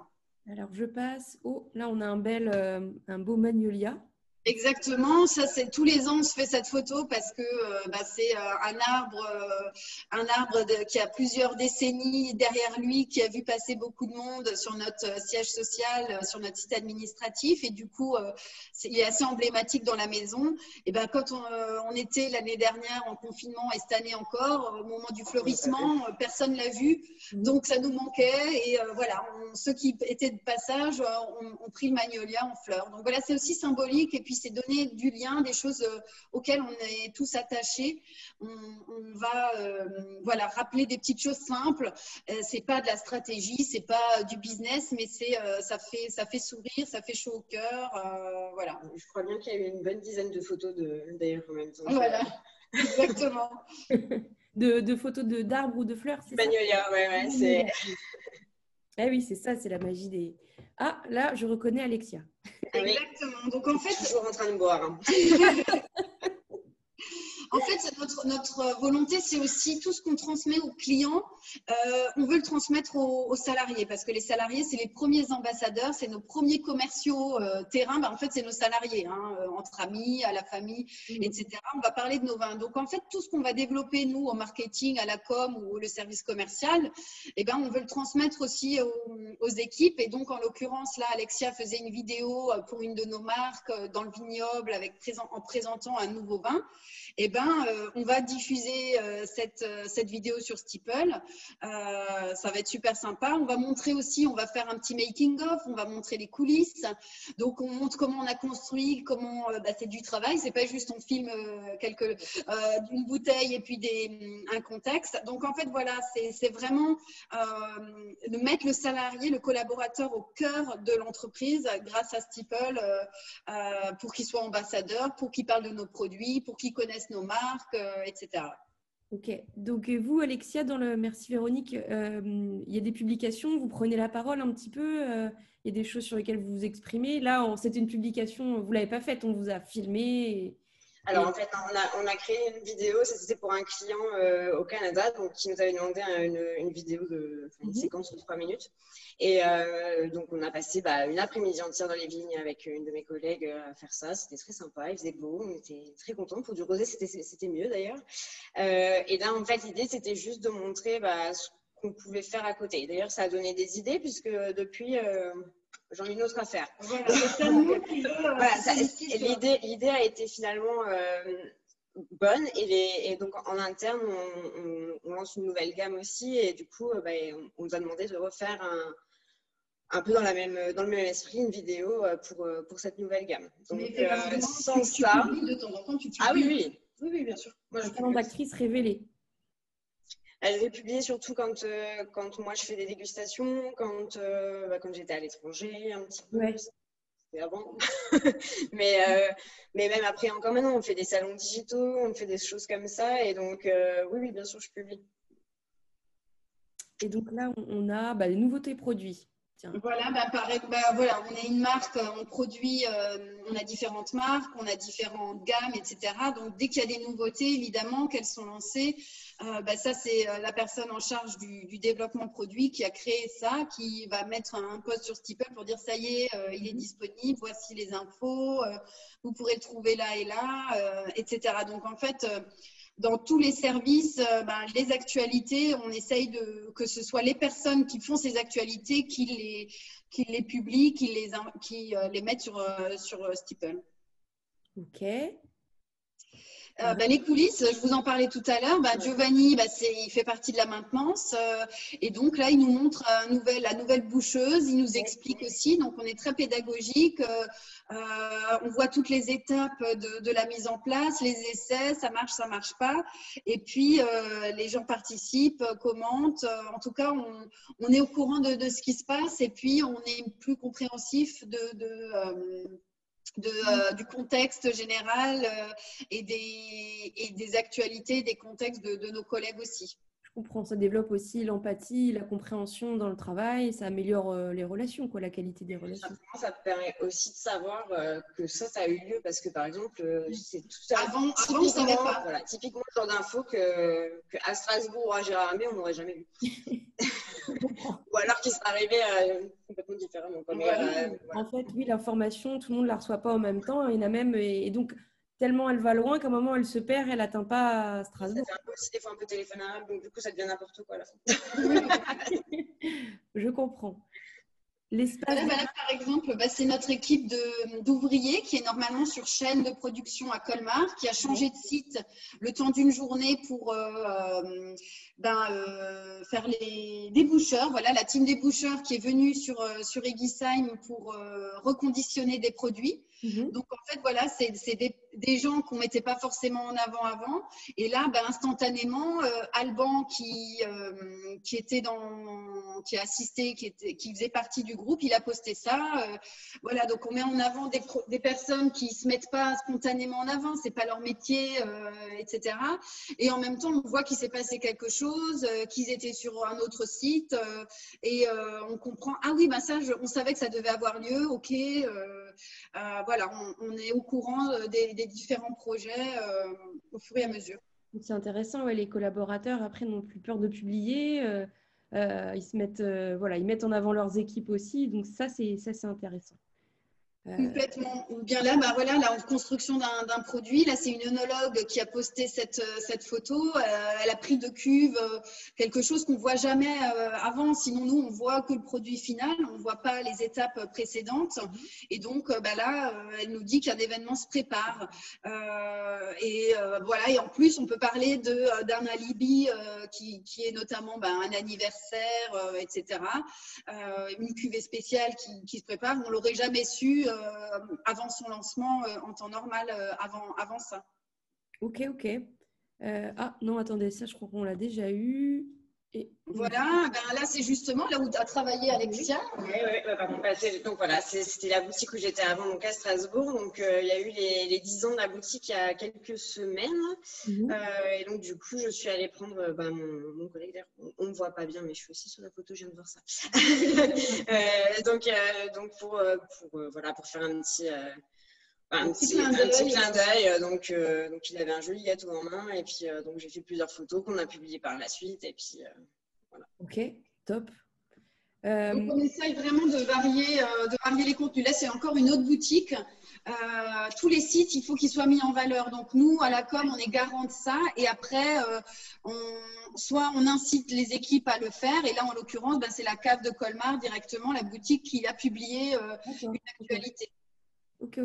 Alors, je passe au… Là, on a un beau magnolia. Exactement, ça c'est tous les ans on se fait cette photo parce que c'est un arbre qui a plusieurs décennies derrière lui, qui a vu passer beaucoup de monde sur notre siège social, sur notre site administratif et du coup il est assez emblématique dans la maison. Et quand on était l'année dernière en confinement et cette année encore, au moment du fleurissement, personne l'a vu, donc ça nous manquait et voilà, ceux qui étaient de passage ont pris le magnolia en fleurs. Donc voilà, c'est aussi symbolique et puis c'est donner du lien, des choses auxquelles on est tous attachés. On va rappeler des petites choses simples. C'est pas de la stratégie, c'est pas du business, mais ça fait sourire, ça fait chaud au cœur. Voilà. Je crois bien qu'il y a eu une bonne dizaine de photos d'ailleurs en même temps. Voilà, exactement. de photos d'arbres ou de fleurs, c'est ça? Magnolia, ouais, c'est… Ah oui, c'est ça, c'est la magie des… Ah, là, je reconnais Alexia. Exactement. Donc, en fait… toujours en train de boire. Hein. En fait, notre volonté, c'est aussi tout ce qu'on transmet aux clients, on veut le transmettre aux salariés parce que les salariés, c'est les premiers ambassadeurs, c'est nos premiers commerciaux terrain. En fait, c'est nos salariés, entre amis, à la famille, etc. On va parler de nos vins. Donc, en fait, tout ce qu'on va développer, nous, au marketing, à la com ou le service commercial, on veut le transmettre aussi aux équipes. Et donc, en l'occurrence, là, Alexia faisait une vidéo pour une de nos marques dans le vignoble en présentant un nouveau vin. On va diffuser cette vidéo sur Steeple. Ça va être super sympa. On va montrer aussi, on va faire un petit making-of, on va montrer les coulisses. Donc, on montre comment on a construit, comment c'est du travail. C'est pas juste on filme une bouteille et puis un contexte. Donc, en fait, voilà, c'est vraiment de mettre le salarié, le collaborateur au cœur de l'entreprise grâce à Steeple pour qu'il soit ambassadeur, pour qu'il parle de nos produits, pour qu'il connaisse nos marques, etc. Ok, donc vous, Alexia, dans le Merci Véronique, il y a des publications, vous prenez la parole un petit peu, il y a des choses sur lesquelles vous vous exprimez. Là, c'était une publication, vous ne l'avez pas faite, on vous a filmé. Alors, en fait, on a créé une vidéo, c'était pour un client au Canada, donc qui nous avait demandé une vidéo une séquence de 3 minutes. Et donc, on a passé une après-midi entière dans les vignes avec une de mes collègues à faire ça. C'était très sympa, il faisait beau, on était très contents. Pour du rosé, c'était mieux d'ailleurs. Et là, en fait, l'idée, c'était juste de montrer ce qu'on pouvait faire à côté. D'ailleurs, ça a donné des idées puisque depuis… j'en ai une autre à faire. L'idée a été finalement bonne et donc en interne, on lance une nouvelle gamme aussi et du coup, on nous a demandé de refaire un peu dans le même esprit une vidéo pour cette nouvelle gamme. Donc, sans ça… De temps en temps, tu ah oui, bien sûr. Moi, je talent d'actrice révélée. Elle est publiée surtout quand moi je fais des dégustations, quand j'étais à l'étranger un petit peu, c'était avant. mais même après, encore maintenant, on fait des salons digitaux, on fait des choses comme ça. Et donc, oui, bien sûr, je publie. Et donc là, on a les nouveautés produits. Tiens. Voilà, on est une marque, on produit, on a différentes marques, on a différentes gammes, etc. Donc, dès qu'il y a des nouveautés, évidemment, qu'elles sont lancées, ça, c'est la personne en charge du développement produit qui a créé ça, qui va mettre un post sur Steeple pour dire ça y est, il est disponible, voici les infos, vous pourrez le trouver là et là, etc. Donc, en fait… dans tous les services, les actualités, on essaye que ce soit les personnes qui font ces actualités qui les publient, qui les mettent sur Steeple. Ok. Les coulisses, je vous en parlais tout à l'heure. Giovanni, il fait partie de la maintenance. Et donc là, il nous montre la nouvelle boucheuse. Il nous explique aussi. Donc, on est très pédagogique. On voit toutes les étapes de la mise en place, les essais, ça marche pas. Et puis, les gens participent, commentent. En tout cas, on est au courant de ce qui se passe. Et puis, on est plus compréhensif du contexte général et des actualités, des contextes de nos collègues aussi. Je comprends, ça développe aussi l'empathie, la compréhension dans le travail, ça améliore les relations, la qualité des relations. Ça permet aussi de savoir que ça a eu lieu parce que par exemple, c'est tout ça. Avant, on ne savait pas. Voilà, typiquement le genre d'infos qu'à Strasbourg ou à Gérardmer, on n'aurait jamais vu. Ou alors qu'il serait arrivé complètement différemment. Voilà. En fait, oui, l'information, tout le monde ne la reçoit pas en même temps. Il y en a même, et donc, tellement elle va loin qu'à un moment, elle se perd, elle n'atteint pas Strasbourg. Ça fait aussi des fois un peu téléphonable, donc du coup, ça devient n'importe quoi à la fin. Je comprends. Par exemple, c'est notre équipe d'ouvriers qui est normalement sur chaîne de production à Colmar, qui a changé de site le temps d'une journée pour faire les déboucheurs. Voilà, la team déboucheurs qui est venue sur Eguisheim pour reconditionner des produits. Donc, en fait, voilà, c'est des gens qu'on ne mettait pas forcément en avant. Et là, instantanément, Alban, qui a assisté, qui faisait partie du groupe, il a posté ça. Voilà, donc on met en avant des personnes qui ne se mettent pas spontanément en avant, ce n'est pas leur métier, etc. Et en même temps, on voit qu'il s'est passé quelque chose, qu'ils étaient sur un autre site et on comprend, ah oui, ça, on savait que ça devait avoir lieu, ok. Voilà, on est au courant des différents projets au fur et à mesure. C'est intéressant, les collaborateurs après n'ont plus peur de publier, ils se mettent, ils mettent en avant leurs équipes aussi, donc ça c'est intéressant. Complètement. Ou bien là, en construction d'un produit, là c'est une œnologue qui a posté cette photo. Elle a pris de cuve quelque chose qu'on ne voit jamais avant. Sinon, nous, on voit que le produit final, on ne voit pas les étapes précédentes. Et donc, elle nous dit qu'un événement se prépare. Et en plus, on peut parler d'un alibi qui est notamment un anniversaire, etc. Une cuvée spéciale qui se prépare. On ne l'aurait jamais su avant son lancement en temps normal, avant ça. Ok. Non, attendez, ça, je crois qu'on l'a déjà eu. Et... Voilà, là, c'est justement là où tu as travaillé, Alexia. Oui, pardon. Donc voilà, c'était la boutique où j'étais avant, donc à Strasbourg. Donc il y a eu les 10 ans de la boutique il y a quelques semaines. Et donc du coup, je suis allée prendre mon collègue. On ne me voit pas bien, mais je suis aussi sur la photo, je viens de voir ça. Donc pour faire un petit clin d'œil. Donc il avait un joli gâteau en main et puis donc j'ai fait plusieurs photos qu'on a publiées par la suite et puis voilà. Ok, top. Donc on essaye vraiment de varier les contenus. Là, c'est encore une autre boutique. Tous les sites, il faut qu'ils soient mis en valeur. Donc nous, à la com, on est garant de ça. Et après, soit on incite les équipes à le faire. Et là, en l'occurrence, c'est la cave de Colmar directement, la boutique qui a publié une actualité. Ok.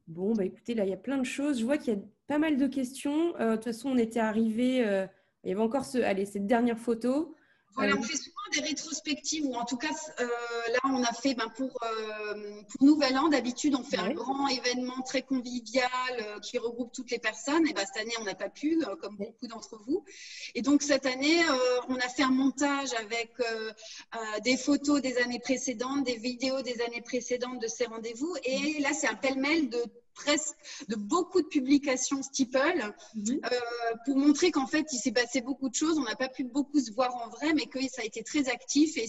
Bon, écoutez, là, il y a plein de choses. Je vois qu'il y a pas mal de questions. De toute façon, on était arrivé. Il y avait encore cette dernière photo. Voilà, on fait souvent des rétrospectives, ou en tout cas, là, on a fait pour Nouvel An. D'habitude, on fait un grand événement très convivial qui regroupe toutes les personnes. Et cette année, on n'a pas pu, comme beaucoup d'entre vous. Et donc, cette année, on a fait un montage avec des photos des années précédentes, des vidéos des années précédentes de ces rendez-vous. Et là, c'est un pêle-mêle de beaucoup de publications Steeple pour montrer qu'en fait, il s'est passé beaucoup de choses. On n'a pas pu beaucoup se voir en vrai, mais que ça a été très actif. Et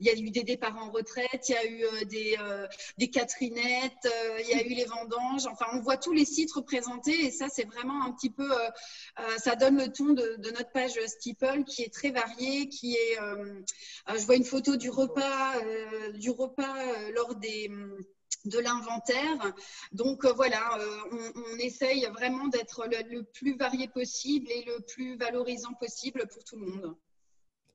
il y a eu des départs en retraite, il y a eu des Catherinettes, il y a eu les vendanges. Enfin, on voit tous les sites représentés et ça, c'est vraiment un petit peu… ça donne le ton de notre page Steeple qui est très variée, qui est… je vois une photo du repas lors de l'inventaire. Donc on essaye vraiment d'être le plus varié possible et le plus valorisant possible pour tout le monde.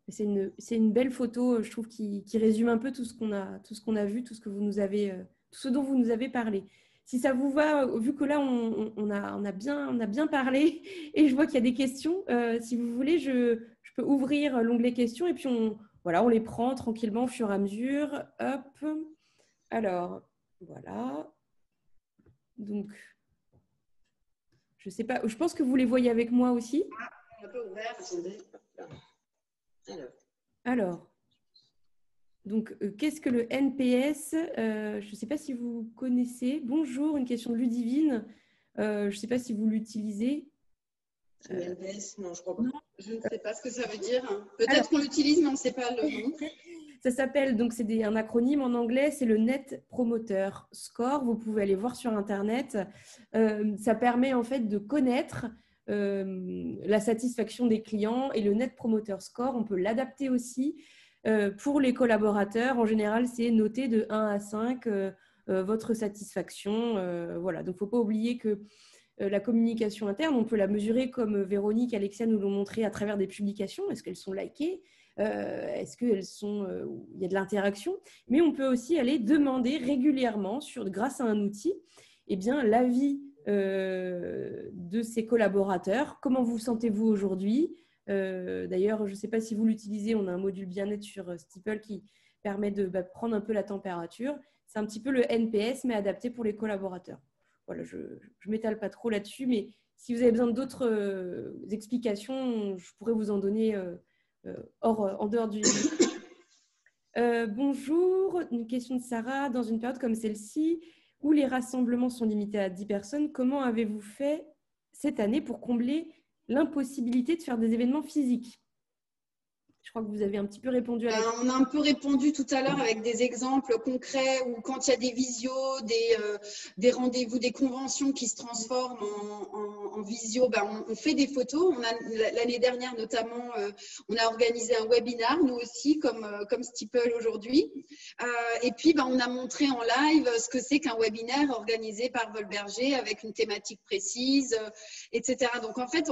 C'est une belle photo, je trouve, qui résume un peu tout ce qu'on a vu, tout ce dont vous nous avez parlé. si ça vous va, vu que là, on a bien parlé et je vois qu'il y a des questions, si vous voulez, je peux ouvrir l'onglet questions et puis on les prend tranquillement au fur et à mesure. Hop. Alors, voilà. Donc, je sais pas, je pense que vous les voyez avec moi aussi. On peut ouvert, attendez. Alors, donc, qu'est-ce que le NPS? Je ne sais pas si vous connaissez. Bonjour, une question de Ludivine. Je ne sais pas si vous l'utilisez. Le NPS, non, je crois pas. Non, je ne sais pas ce que ça veut dire. Peut-être qu'on l'utilise, mais on ne sait pas le nom. Ça s'appelle, donc c'est un acronyme en anglais, c'est le Net Promoter Score. Vous pouvez aller voir sur Internet. Ça permet en fait de connaître la satisfaction des clients et le Net Promoter Score, on peut l'adapter aussi pour les collaborateurs. En général, c'est noté de 1 à 5 votre satisfaction. Voilà. Donc, il ne faut pas oublier que la communication interne, on peut la mesurer comme Véronique, Alexia nous l'ont montré à travers des publications. Est-ce qu'elles sont likées? Est-ce qu'il y a de l'interaction? Mais on peut aussi aller demander régulièrement, grâce à un outil, l'avis de ses collaborateurs. Comment vous sentez-vous aujourd'hui? D'ailleurs, je ne sais pas si vous l'utilisez, on a un module bien-être sur Steeple qui permet de prendre un peu la température. C'est un petit peu le NPS, mais adapté pour les collaborateurs. Voilà, je ne m'étale pas trop là-dessus, mais si vous avez besoin d'autres explications, je pourrais vous en donner en dehors du... bonjour, une question de Sarah. Dans une période comme celle-ci, où les rassemblements sont limités à 10 personnes, comment avez-vous fait cette année pour combler l'impossibilité de faire des événements physiques? Je crois que vous avez un petit peu répondu à la question. On a un peu répondu tout à l'heure avec des exemples concrets où quand il y a des visios, des rendez-vous, des conventions qui se transforment en visio, on fait des photos. L'année dernière notamment, on a organisé un webinar, nous aussi, comme Steeple aujourd'hui. Et puis, on a montré en live ce que c'est qu'un webinaire organisé par Volberger avec une thématique précise, etc. Donc, en fait,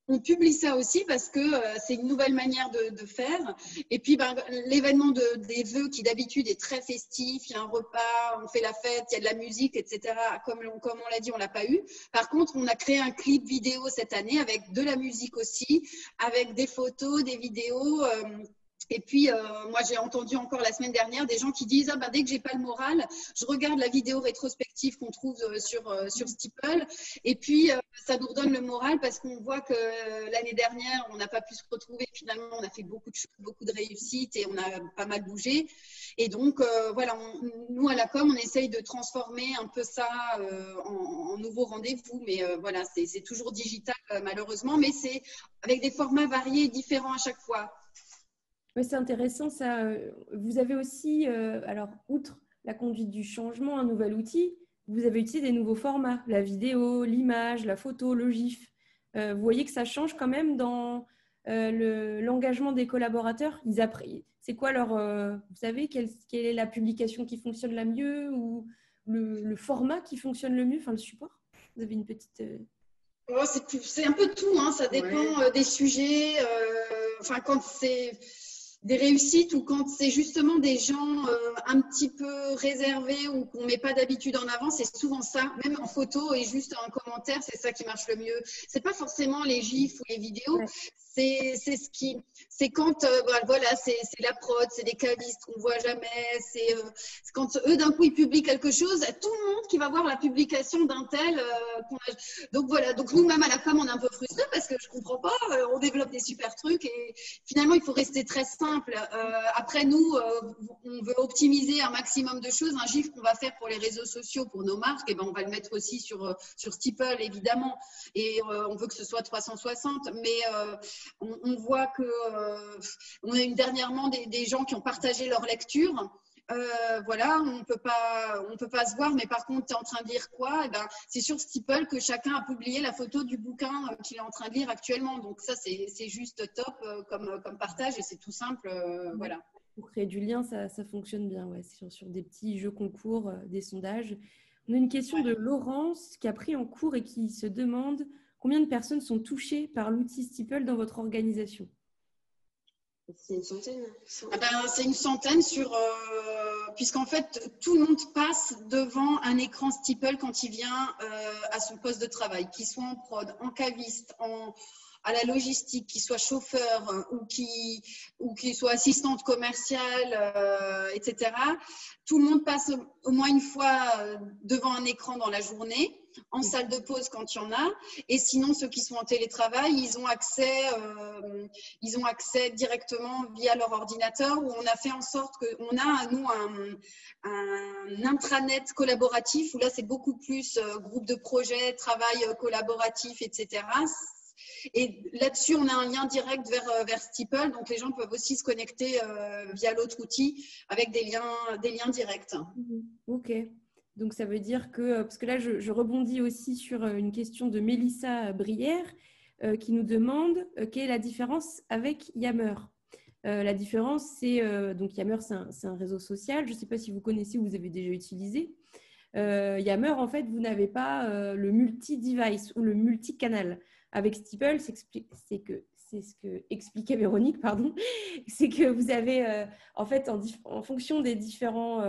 on publie ça aussi parce que c'est une nouvelle manière de faire. Et puis, l'événement des vœux qui d'habitude est très festif, il y a un repas, on fait la fête, il y a de la musique, etc. Comme on l'a dit, on ne l'a pas eu. Par contre, on a créé un clip vidéo cette année avec de la musique aussi, avec des photos, des vidéos. Et puis, moi, j'ai entendu encore la semaine dernière des gens qui disent dès que j'ai pas le moral, je regarde la vidéo rétrospective qu'on trouve sur Steeple. Et puis, ça nous redonne le moral parce qu'on voit que l'année dernière, on n'a pas pu se retrouver. Finalement, on a fait beaucoup de choses, beaucoup de réussites et on a pas mal bougé. Et donc, voilà, nous, à la com, on essaye de transformer un peu ça en nouveau rendez-vous. Mais voilà, c'est toujours digital, malheureusement, mais c'est avec des formats variés et différents à chaque fois. Oui, c'est intéressant ça. Vous avez aussi, alors, outre la conduite du changement, un nouvel outil, vous avez utilisé des nouveaux formats, la vidéo, l'image, la photo, le GIF. Vous voyez que ça change quand même dans l'engagement des collaborateurs. C'est quoi vous savez, quelle est la publication qui fonctionne la mieux ou le format qui fonctionne le mieux, enfin le support? Vous avez une petite... C'est un peu tout, hein. Ça dépend des sujets. Quand c'est des réussites ou quand c'est justement des gens un petit peu réservés ou qu'on ne met pas d'habitude en avant, c'est souvent ça, même en photo et juste en commentaire, c'est ça qui marche le mieux. C'est pas forcément les gifs ou les vidéos, c'est quand voilà, c'est la prod, c'est des calistes qu'on voit jamais, c'est quand eux d'un coup ils publient quelque chose, tout le monde qui va voir la publication d'un tel donc voilà, donc nous-mêmes à la com on est un peu frustrés parce que je comprends pas, on développe des super trucs et finalement il faut rester très simple. Après nous on veut optimiser un maximum de choses. Un gif qu'on va faire pour les réseaux sociaux pour nos marques, et on va le mettre aussi sur Steeple évidemment, et on veut que ce soit 360, mais on voit que on a eu dernièrement des gens qui ont partagé leur lecture. Voilà, on peut pas se voir, mais par contre, tu es en train de lire quoi? C'est sur Steeple que chacun a publié la photo du bouquin qu'il est en train de lire actuellement. Donc ça, c'est juste top comme partage et c'est tout simple. Voilà. Pour créer du lien, ça fonctionne bien, ouais, sur des petits jeux concours, des sondages. On a une question de Laurence qui a pris en cours et qui se demande combien de personnes sont touchées par l'outil Steeple dans votre organisation? C'est une centaine. Ah ben, c'est une centaine puisqu'en fait, tout le monde passe devant un écran Steeple quand il vient à son poste de travail, qu'il soit en prod, en caviste, à la logistique, qu'il soit chauffeur ou qu'il soit assistante commerciale, etc. Tout le monde passe au moins une fois devant un écran dans la journée, en salle de pause quand il y en a. Et sinon, ceux qui sont en télétravail, ils ont accès directement via leur ordinateur, où on a fait en sorte qu'on a, nous, un intranet collaboratif, où là, c'est beaucoup plus groupe de projet, travail collaboratif, etc. Et là-dessus, on a un lien direct vers Steeple. Donc, les gens peuvent aussi se connecter via l'autre outil avec des liens directs. Ok. Donc, ça veut dire que… Parce que là, je rebondis aussi sur une question de Mélissa Brière qui nous demande quelle est la différence avec Yammer. La différence, c'est… donc, Yammer, c'est un réseau social. Je ne sais pas si vous connaissez ou vous avez déjà utilisé. Yammer, en fait, vous n'avez pas le multi-device ou le multi-canal. Avec Steeple, c'est ce que expliquait Véronique, pardon, c'est que vous avez, en fait, en fonction des différents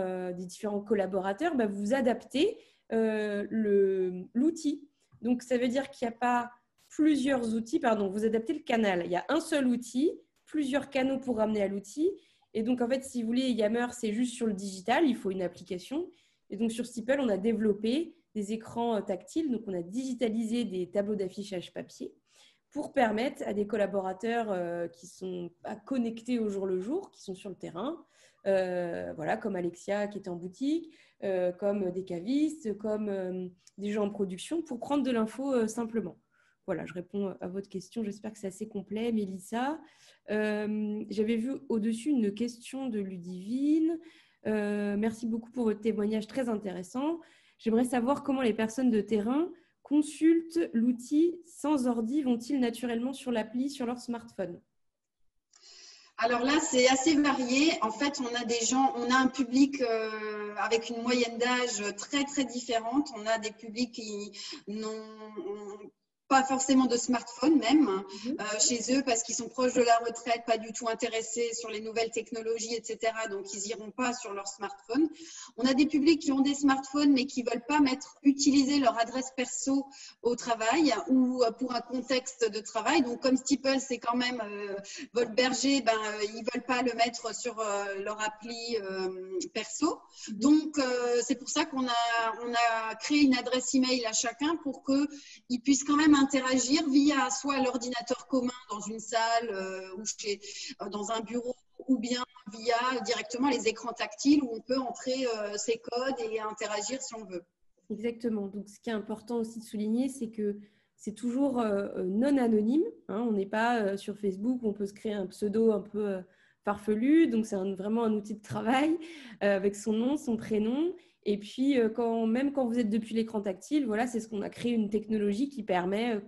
collaborateurs, bah, vous adaptez l'outil. Donc, ça veut dire qu'il n'y a pas plusieurs outils, pardon, vous adaptez le canal. Il y a un seul outil, plusieurs canaux pour ramener à l'outil. Et donc, en fait, si vous voulez, Yammer, c'est juste sur le digital, il faut une application. Et donc, sur Steeple, on a développé des écrans tactiles. Donc, on a digitalisé des tableaux d'affichage papier pour permettre à des collaborateurs qui ne sont pas connectés au jour le jour, qui sont sur le terrain, voilà, comme Alexia qui était en boutique, comme des cavistes, comme des gens en production, pour prendre de l'info simplement. Voilà, je réponds à votre question. J'espère que c'est assez complet, Mélissa. J'avais vu au-dessus une question de Ludivine. Merci beaucoup pour votre témoignage très intéressant. J'aimerais savoir comment les personnes de terrain consultent l'outil sans ordi, vont-ils naturellement sur l'appli, sur leur smartphone? Alors là, c'est assez varié. En fait, on a un public avec une moyenne d'âge très, très différente. On a des publics qui n'ont pas forcément de smartphone même chez eux parce qu'ils sont proches de la retraite, pas du tout intéressés sur les nouvelles technologies, etc. Donc, ils n'iront pas sur leur smartphone. On a des publics qui ont des smartphones mais qui ne veulent pas utiliser leur adresse perso au travail ou pour un contexte de travail. Donc, comme Steeple, c'est quand même Volberger, ils ne veulent pas le mettre sur leur appli perso. Donc, c'est pour ça qu'on a créé une adresse email à chacun pour qu'ils puissent quand même interagir via soit l'ordinateur commun dans une salle ou dans un bureau, ou bien via directement les écrans tactiles où on peut entrer ses codes et interagir si on veut. Exactement. Donc, ce qui est important aussi de souligner, c'est que c'est toujours non anonyme. Hein. On n'est pas sur Facebook où on peut se créer un pseudo un peu farfelu. Donc, c'est vraiment un outil de travail avec son nom, son prénom. Et puis, même quand vous êtes depuis l'écran tactile, voilà, c'est ce qu'on a créé une technologie qui permet,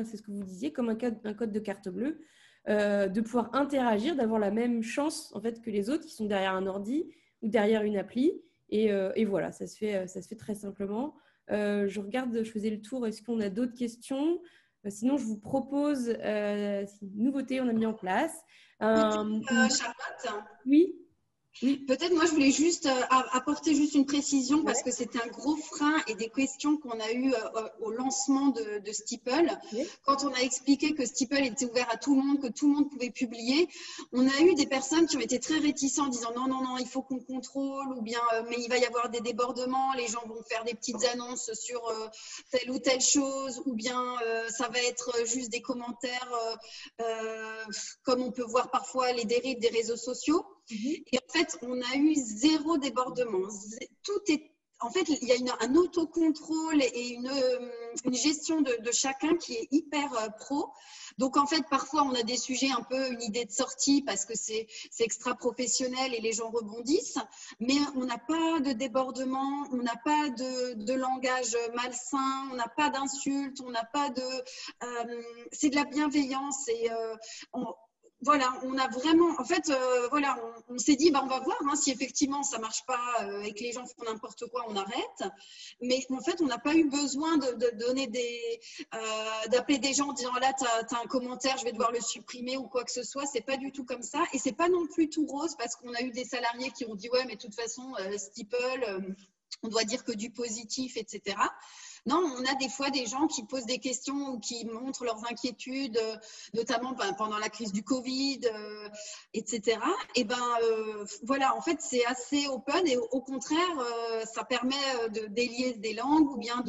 c'est ce que vous disiez, comme un code de carte bleue, de pouvoir interagir, d'avoir la même chance en fait, que les autres qui sont derrière un ordi ou derrière une appli. Et voilà, ça se fait très simplement. Je faisais le tour. Est-ce qu'on a d'autres questions? Sinon, je vous propose une nouveauté, on a mis en place. Charlotte? Oui. Oui. Peut-être, moi, je voulais juste apporter juste une précision parce que c'était un gros frein et des questions qu'on a eues au lancement de Steeple. Quand on a expliqué que Steeple était ouvert à tout le monde, que tout le monde pouvait publier, on a eu des personnes qui ont été très réticentes en disant non, il faut qu'on contrôle ou bien mais il va y avoir des débordements, les gens vont faire des petites annonces sur telle ou telle chose ou bien ça va être juste des commentaires comme on peut voir parfois les dérives des réseaux sociaux. Et en fait, on a eu zéro débordement. En fait, il y a un autocontrôle et une gestion de chacun qui est hyper pro. Donc, en fait, parfois, on a des sujets un peu une idée de sortie parce que c'est extra professionnel et les gens rebondissent. Mais on n'a pas de débordement, on n'a pas de langage malsain, on n'a pas d'insultes, on n'a pas de… c'est de la bienveillance et Voilà, on a vraiment, en fait, voilà, on s'est dit, on va voir si effectivement ça marche pas et que les gens font n'importe quoi, on arrête. Mais en fait, on n'a pas eu besoin de donner d'appeler des gens en disant là, t'as un commentaire, je vais devoir le supprimer ou quoi que ce soit. C'est pas du tout comme ça. Et c'est pas non plus tout rose parce qu'on a eu des salariés qui ont dit ouais, mais de toute façon, Steeple, on doit dire que du positif, etc. Non, on a des fois des gens qui posent des questions ou qui montrent leurs inquiétudes, notamment pendant la crise du Covid, etc. Et voilà, en fait, c'est assez open et au contraire, ça permet de délier des langues ou bien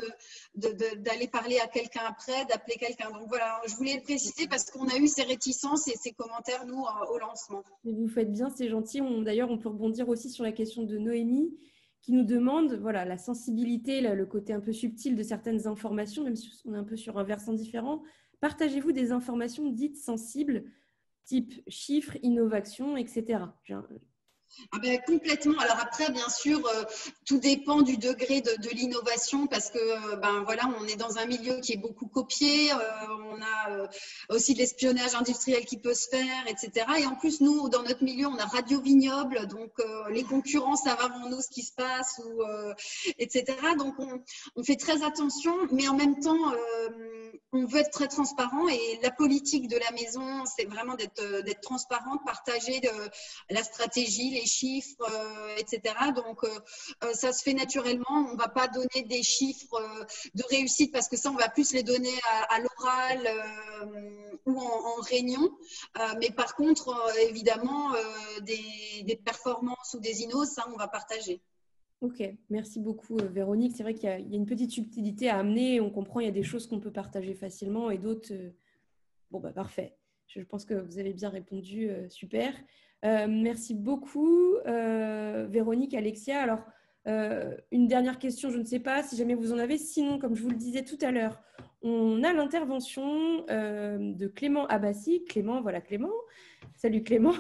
d'aller parler à quelqu'un après, d'appeler quelqu'un. Donc voilà, je voulais le préciser parce qu'on a eu ces réticences et ces commentaires, nous, au lancement. Et vous faites bien, c'est gentil. D'ailleurs, on peut rebondir aussi sur la question de Noémie, qui nous demande voilà, la sensibilité, le côté un peu subtil de certaines informations, même si on est un peu sur un versant différent. Partagez-vous des informations dites sensibles, type chiffres, innovation, etc. Ah ben, complètement. Alors après, bien sûr, tout dépend du degré de l'innovation parce que voilà, on est dans un milieu qui est beaucoup copié. On a aussi de l'espionnage industriel qui peut se faire, etc. Et en plus, nous, dans notre milieu, on a Radio Vignoble, donc les concurrents savent avant nous ce qui se passe, etc. Donc on fait très attention, mais en même temps, on veut être très transparent. Et la politique de la maison, c'est vraiment d'être transparente, partager la stratégie, les chiffres, etc. Donc, ça se fait naturellement. On ne va pas donner des chiffres de réussite parce que ça, on va plus les donner à l'oral ou en réunion. Mais par contre, évidemment, des performances ou des innos, ça, on va partager. Ok, merci beaucoup Véronique. C'est vrai qu'il y a une petite subtilité à amener. On comprend, il y a des choses qu'on peut partager facilement et d'autres, parfait. Je pense que vous avez bien répondu, super. Merci beaucoup Véronique, Alexia. Alors, une dernière question, je ne sais pas si jamais vous en avez. Sinon, comme je vous le disais tout à l'heure, on a l'intervention de Clément Abbassi. Clément, voilà Clément. Salut Clément.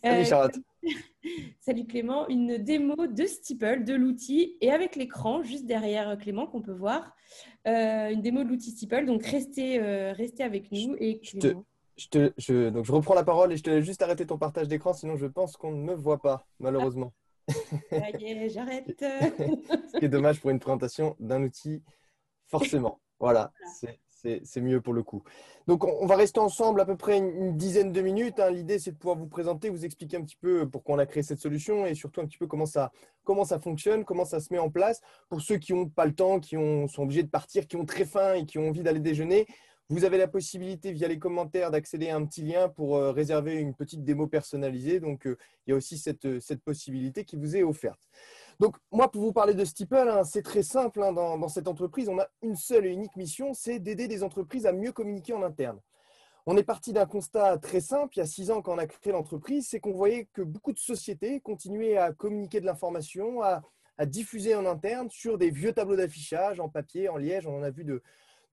Salut Charlotte. Salut Clément, une démo de Steeple, de l'outil, et avec l'écran juste derrière Clément qu'on peut voir, une démo de l'outil Steeple. Donc restez avec nous. Et Clément... donc je reprends la parole et je te laisse juste arrêter ton partage d'écran, sinon je pense qu'on ne me voit pas, malheureusement. Ça y est, j'arrête. Ce qui est dommage pour une présentation d'un outil, forcément. Voilà. C'est mieux pour le coup. Donc, on va rester ensemble à peu près une dizaine de minutes. L'idée, c'est de pouvoir vous présenter, vous expliquer un petit peu pourquoi on a créé cette solution et surtout un petit peu comment ça fonctionne, comment ça se met en place. Pour ceux qui n'ont pas le temps, sont obligés de partir, qui ont très faim et qui ont envie d'aller déjeuner, vous avez la possibilité via les commentaires d'accéder à un petit lien pour réserver une petite démo personnalisée. Donc, il y a aussi cette possibilité qui vous est offerte. Donc, moi, pour vous parler de Steeple, c'est très simple. Dans cette entreprise, on a une seule et unique mission, c'est d'aider des entreprises à mieux communiquer en interne. On est parti d'un constat très simple, il y a 6 ans quand on a créé l'entreprise, c'est qu'on voyait que beaucoup de sociétés continuaient à communiquer de l'information, à diffuser en interne sur des vieux tableaux d'affichage en papier, en liège, on en a vu de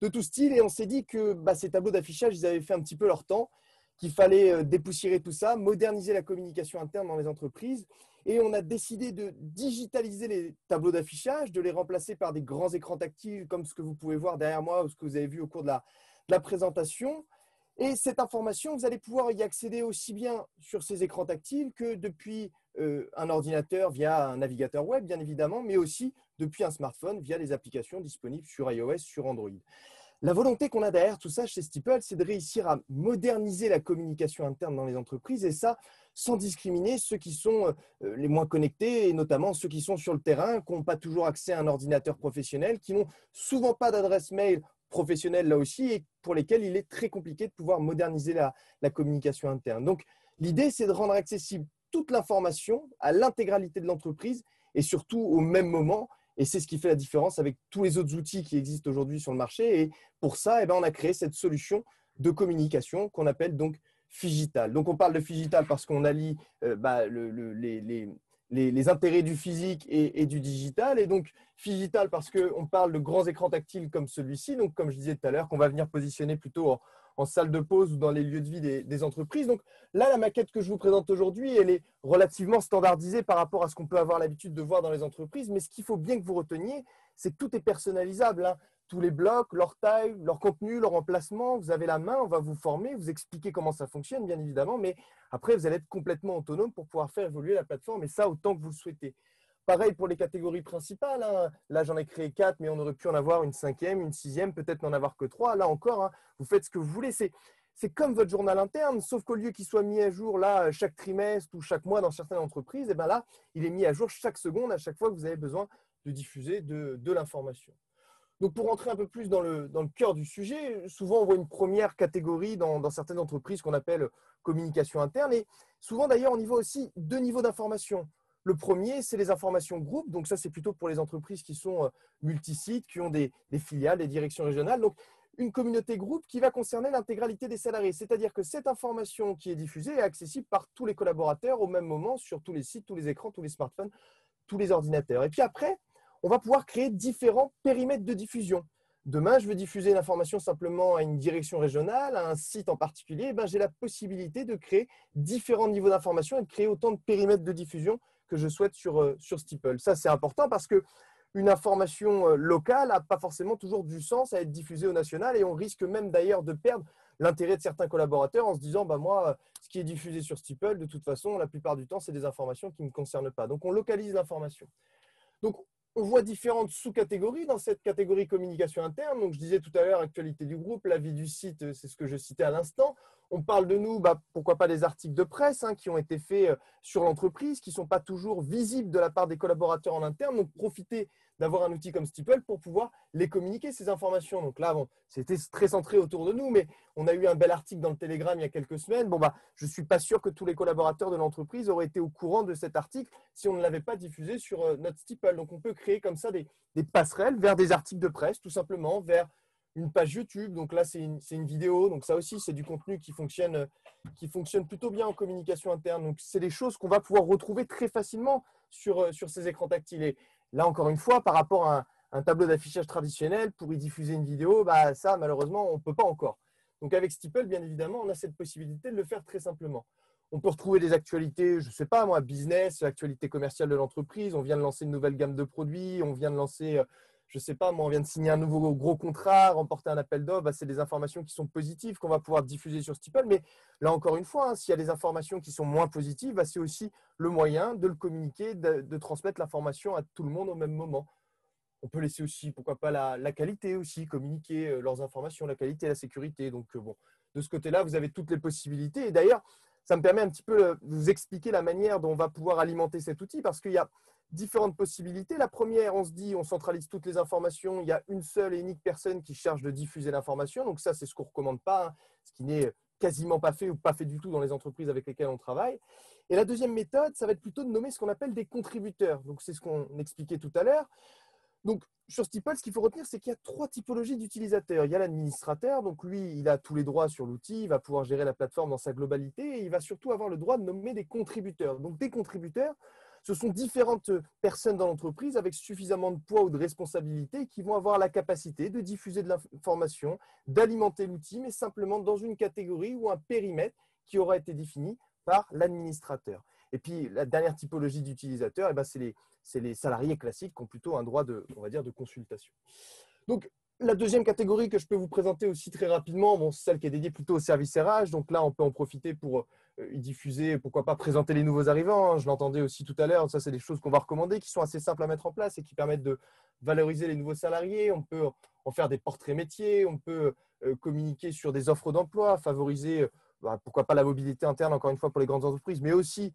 tout style. Et on s'est dit que ces tableaux d'affichage, ils avaient fait un petit peu leur temps, qu'il fallait dépoussiérer tout ça, moderniser la communication interne dans les entreprises. Et on a décidé de digitaliser les tableaux d'affichage, de les remplacer par des grands écrans tactiles comme ce que vous pouvez voir derrière moi ou ce que vous avez vu au cours de la présentation. Et cette information, vous allez pouvoir y accéder aussi bien sur ces écrans tactiles que depuis un ordinateur via un navigateur web, bien évidemment, mais aussi depuis un smartphone via les applications disponibles sur iOS, sur Android. La volonté qu'on a derrière tout ça chez Steeple, c'est de réussir à moderniser la communication interne dans les entreprises et ça sans discriminer ceux qui sont les moins connectés et notamment ceux qui sont sur le terrain, qui n'ont pas toujours accès à un ordinateur professionnel, qui n'ont souvent pas d'adresse mail professionnelle là aussi et pour lesquels il est très compliqué de pouvoir moderniser la communication interne. Donc, l'idée, c'est de rendre accessible toute l'information à l'intégralité de l'entreprise et surtout au même moment. Et c'est ce qui fait la différence avec tous les autres outils qui existent aujourd'hui sur le marché. Et pour ça, on a créé cette solution de communication qu'on appelle donc Phygital. Donc, on parle de Phygital parce qu'on allie les intérêts du physique et du digital. Et donc, Phygital parce qu'on parle de grands écrans tactiles comme celui-ci. Donc, comme je disais tout à l'heure, qu'on va venir positionner plutôt en salle de pause ou dans les lieux de vie des entreprises. Donc là, la maquette que je vous présente aujourd'hui, elle est relativement standardisée par rapport à ce qu'on peut avoir l'habitude de voir dans les entreprises. Mais ce qu'il faut bien que vous reteniez, c'est que tout est personnalisable. tous les blocs, leur taille, leur contenu, leur emplacement. Vous avez la main, on va vous former, vous expliquer comment ça fonctionne, bien évidemment. Mais après, vous allez être complètement autonome pour pouvoir faire évoluer la plateforme et ça autant que vous le souhaitez. Pareil pour les catégories principales. Hein. Là, j'en ai créé 4, mais on aurait pu en avoir une 5e, une 6e, peut-être n'en avoir que 3. Là encore, hein, vous faites ce que vous voulez. C'est comme votre journal interne, sauf qu'au lieu qu'il soit mis à jour là, chaque trimestre ou chaque mois dans certaines entreprises, et bien là, il est mis à jour chaque seconde, à chaque fois que vous avez besoin de diffuser de l'information. Donc, pour rentrer un peu plus dans le cœur du sujet, souvent on voit une première catégorie dans certaines entreprises qu'on appelle communication interne. Et souvent d'ailleurs, on y voit aussi 2 niveaux d'information. Le premier, c'est les informations groupes. Donc ça, c'est plutôt pour les entreprises qui sont multisites, qui ont des filiales, des directions régionales. Donc, une communauté groupe qui va concerner l'intégralité des salariés. C'est-à-dire que cette information qui est diffusée est accessible par tous les collaborateurs au même moment sur tous les sites, tous les écrans, tous les smartphones, tous les ordinateurs. Et puis après, on va pouvoir créer différents périmètres de diffusion. Demain, je veux diffuser l'information simplement à une direction régionale, à un site en particulier. J'ai la possibilité de créer différents niveaux d'information et de créer autant de périmètres de diffusion que je souhaite sur Steeple. Ça, c'est important parce qu'une information locale n'a pas forcément toujours du sens à être diffusée au national et on risque même d'ailleurs de perdre l'intérêt de certains collaborateurs en se disant moi, ce qui est diffusé sur Steeple, de toute façon, la plupart du temps, c'est des informations qui ne me concernent pas. Donc, on localise l'information. Donc, on voit différentes sous-catégories dans cette catégorie communication interne. Donc, je disais tout à l'heure, actualité du groupe, la vie du site, c'est ce que je citais à l'instant. On parle de nous, pourquoi pas des articles de presse qui ont été faits sur l'entreprise, qui ne sont pas toujours visibles de la part des collaborateurs en interne. Donc, profitez d'avoir un outil comme Steeple pour pouvoir les communiquer, ces informations. Donc là, c'était très centré autour de nous, mais on a eu un bel article dans le Telegram il y a quelques semaines. Je ne suis pas sûr que tous les collaborateurs de l'entreprise auraient été au courant de cet article si on ne l'avait pas diffusé sur notre Steeple. Donc, on peut créer comme ça des passerelles vers des articles de presse, tout simplement, vers une page YouTube. Donc là, c'est une vidéo. Donc ça aussi, c'est du contenu qui fonctionne plutôt bien en communication interne. Donc, c'est des choses qu'on va pouvoir retrouver très facilement sur ces écrans tactiles. Et là, encore une fois, par rapport à un tableau d'affichage traditionnel, pour y diffuser une vidéo, ça, malheureusement, on ne peut pas encore. Donc, avec Steeple, bien évidemment, on a cette possibilité de le faire très simplement. On peut retrouver des actualités, je ne sais pas moi, business, actualité commerciale de l'entreprise. On vient de lancer une nouvelle gamme de produits. On vient de lancer, je ne sais pas moi, on vient de signer un nouveau gros contrat, remporter un appel d'offres. C'est des informations qui sont positives qu'on va pouvoir diffuser sur Steeple. Mais là, encore une fois, s'il y a des informations qui sont moins positives, c'est aussi le moyen de le communiquer, de transmettre l'information à tout le monde au même moment. On peut laisser aussi, pourquoi pas, la qualité aussi, communiquer leurs informations, la qualité et la sécurité. Donc, de ce côté-là, vous avez toutes les possibilités. Et d'ailleurs, ça me permet un petit peu de vous expliquer la manière dont on va pouvoir alimenter cet outil parce qu'il y a différentes possibilités. La première, on se dit, on centralise toutes les informations. Il y a une seule et unique personne qui charge de diffuser l'information. Donc, ça, c'est ce qu'on ne recommande pas, ce qui n'est quasiment pas fait ou pas fait du tout dans les entreprises avec lesquelles on travaille. Et la deuxième méthode, ça va être plutôt de nommer ce qu'on appelle des contributeurs. Donc, c'est ce qu'on expliquait tout à l'heure. Donc, sur Steeple, ce qu'il faut retenir, c'est qu'il y a 3 typologies d'utilisateurs. Il y a l'administrateur, donc lui, il a tous les droits sur l'outil, il va pouvoir gérer la plateforme dans sa globalité et il va surtout avoir le droit de nommer des contributeurs. Donc, des contributeurs, ce sont différentes personnes dans l'entreprise avec suffisamment de poids ou de responsabilité qui vont avoir la capacité de diffuser de l'information, d'alimenter l'outil, mais simplement dans une catégorie ou un périmètre qui aura été défini par l'administrateur. Et puis, la dernière typologie d'utilisateurs, c'est les salariés classiques qui ont plutôt un droit de consultation. Donc, la deuxième catégorie que je peux vous présenter aussi très rapidement, c'est celle qui est dédiée plutôt au service RH. Donc là, on peut en profiter pour y diffuser, pourquoi pas présenter les nouveaux arrivants. Je l'entendais aussi tout à l'heure. Ça, c'est des choses qu'on va recommander, qui sont assez simples à mettre en place et qui permettent de valoriser les nouveaux salariés. On peut en faire des portraits métiers. On peut communiquer sur des offres d'emploi, favoriser pourquoi pas la mobilité interne, encore une fois, pour les grandes entreprises, mais aussi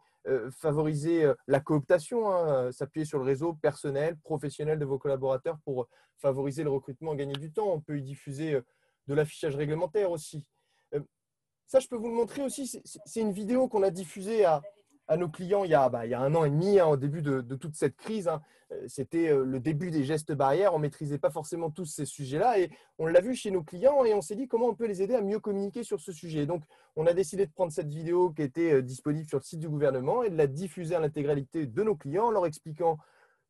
favoriser la cooptation, s'appuyer sur le réseau personnel, professionnel de vos collaborateurs pour favoriser le recrutement, gagner du temps. On peut y diffuser de l'affichage réglementaire aussi. Ça, je peux vous le montrer aussi. C'est une vidéo qu'on a diffusée à nos clients il y a 1 an et demi, au début de toute cette crise. C'était le début des gestes barrières. On ne maîtrisait pas forcément tous ces sujets-là. Et on l'a vu chez nos clients et on s'est dit comment on peut les aider à mieux communiquer sur ce sujet. Donc, on a décidé de prendre cette vidéo qui était disponible sur le site du gouvernement et de la diffuser à l'intégralité de nos clients en leur expliquant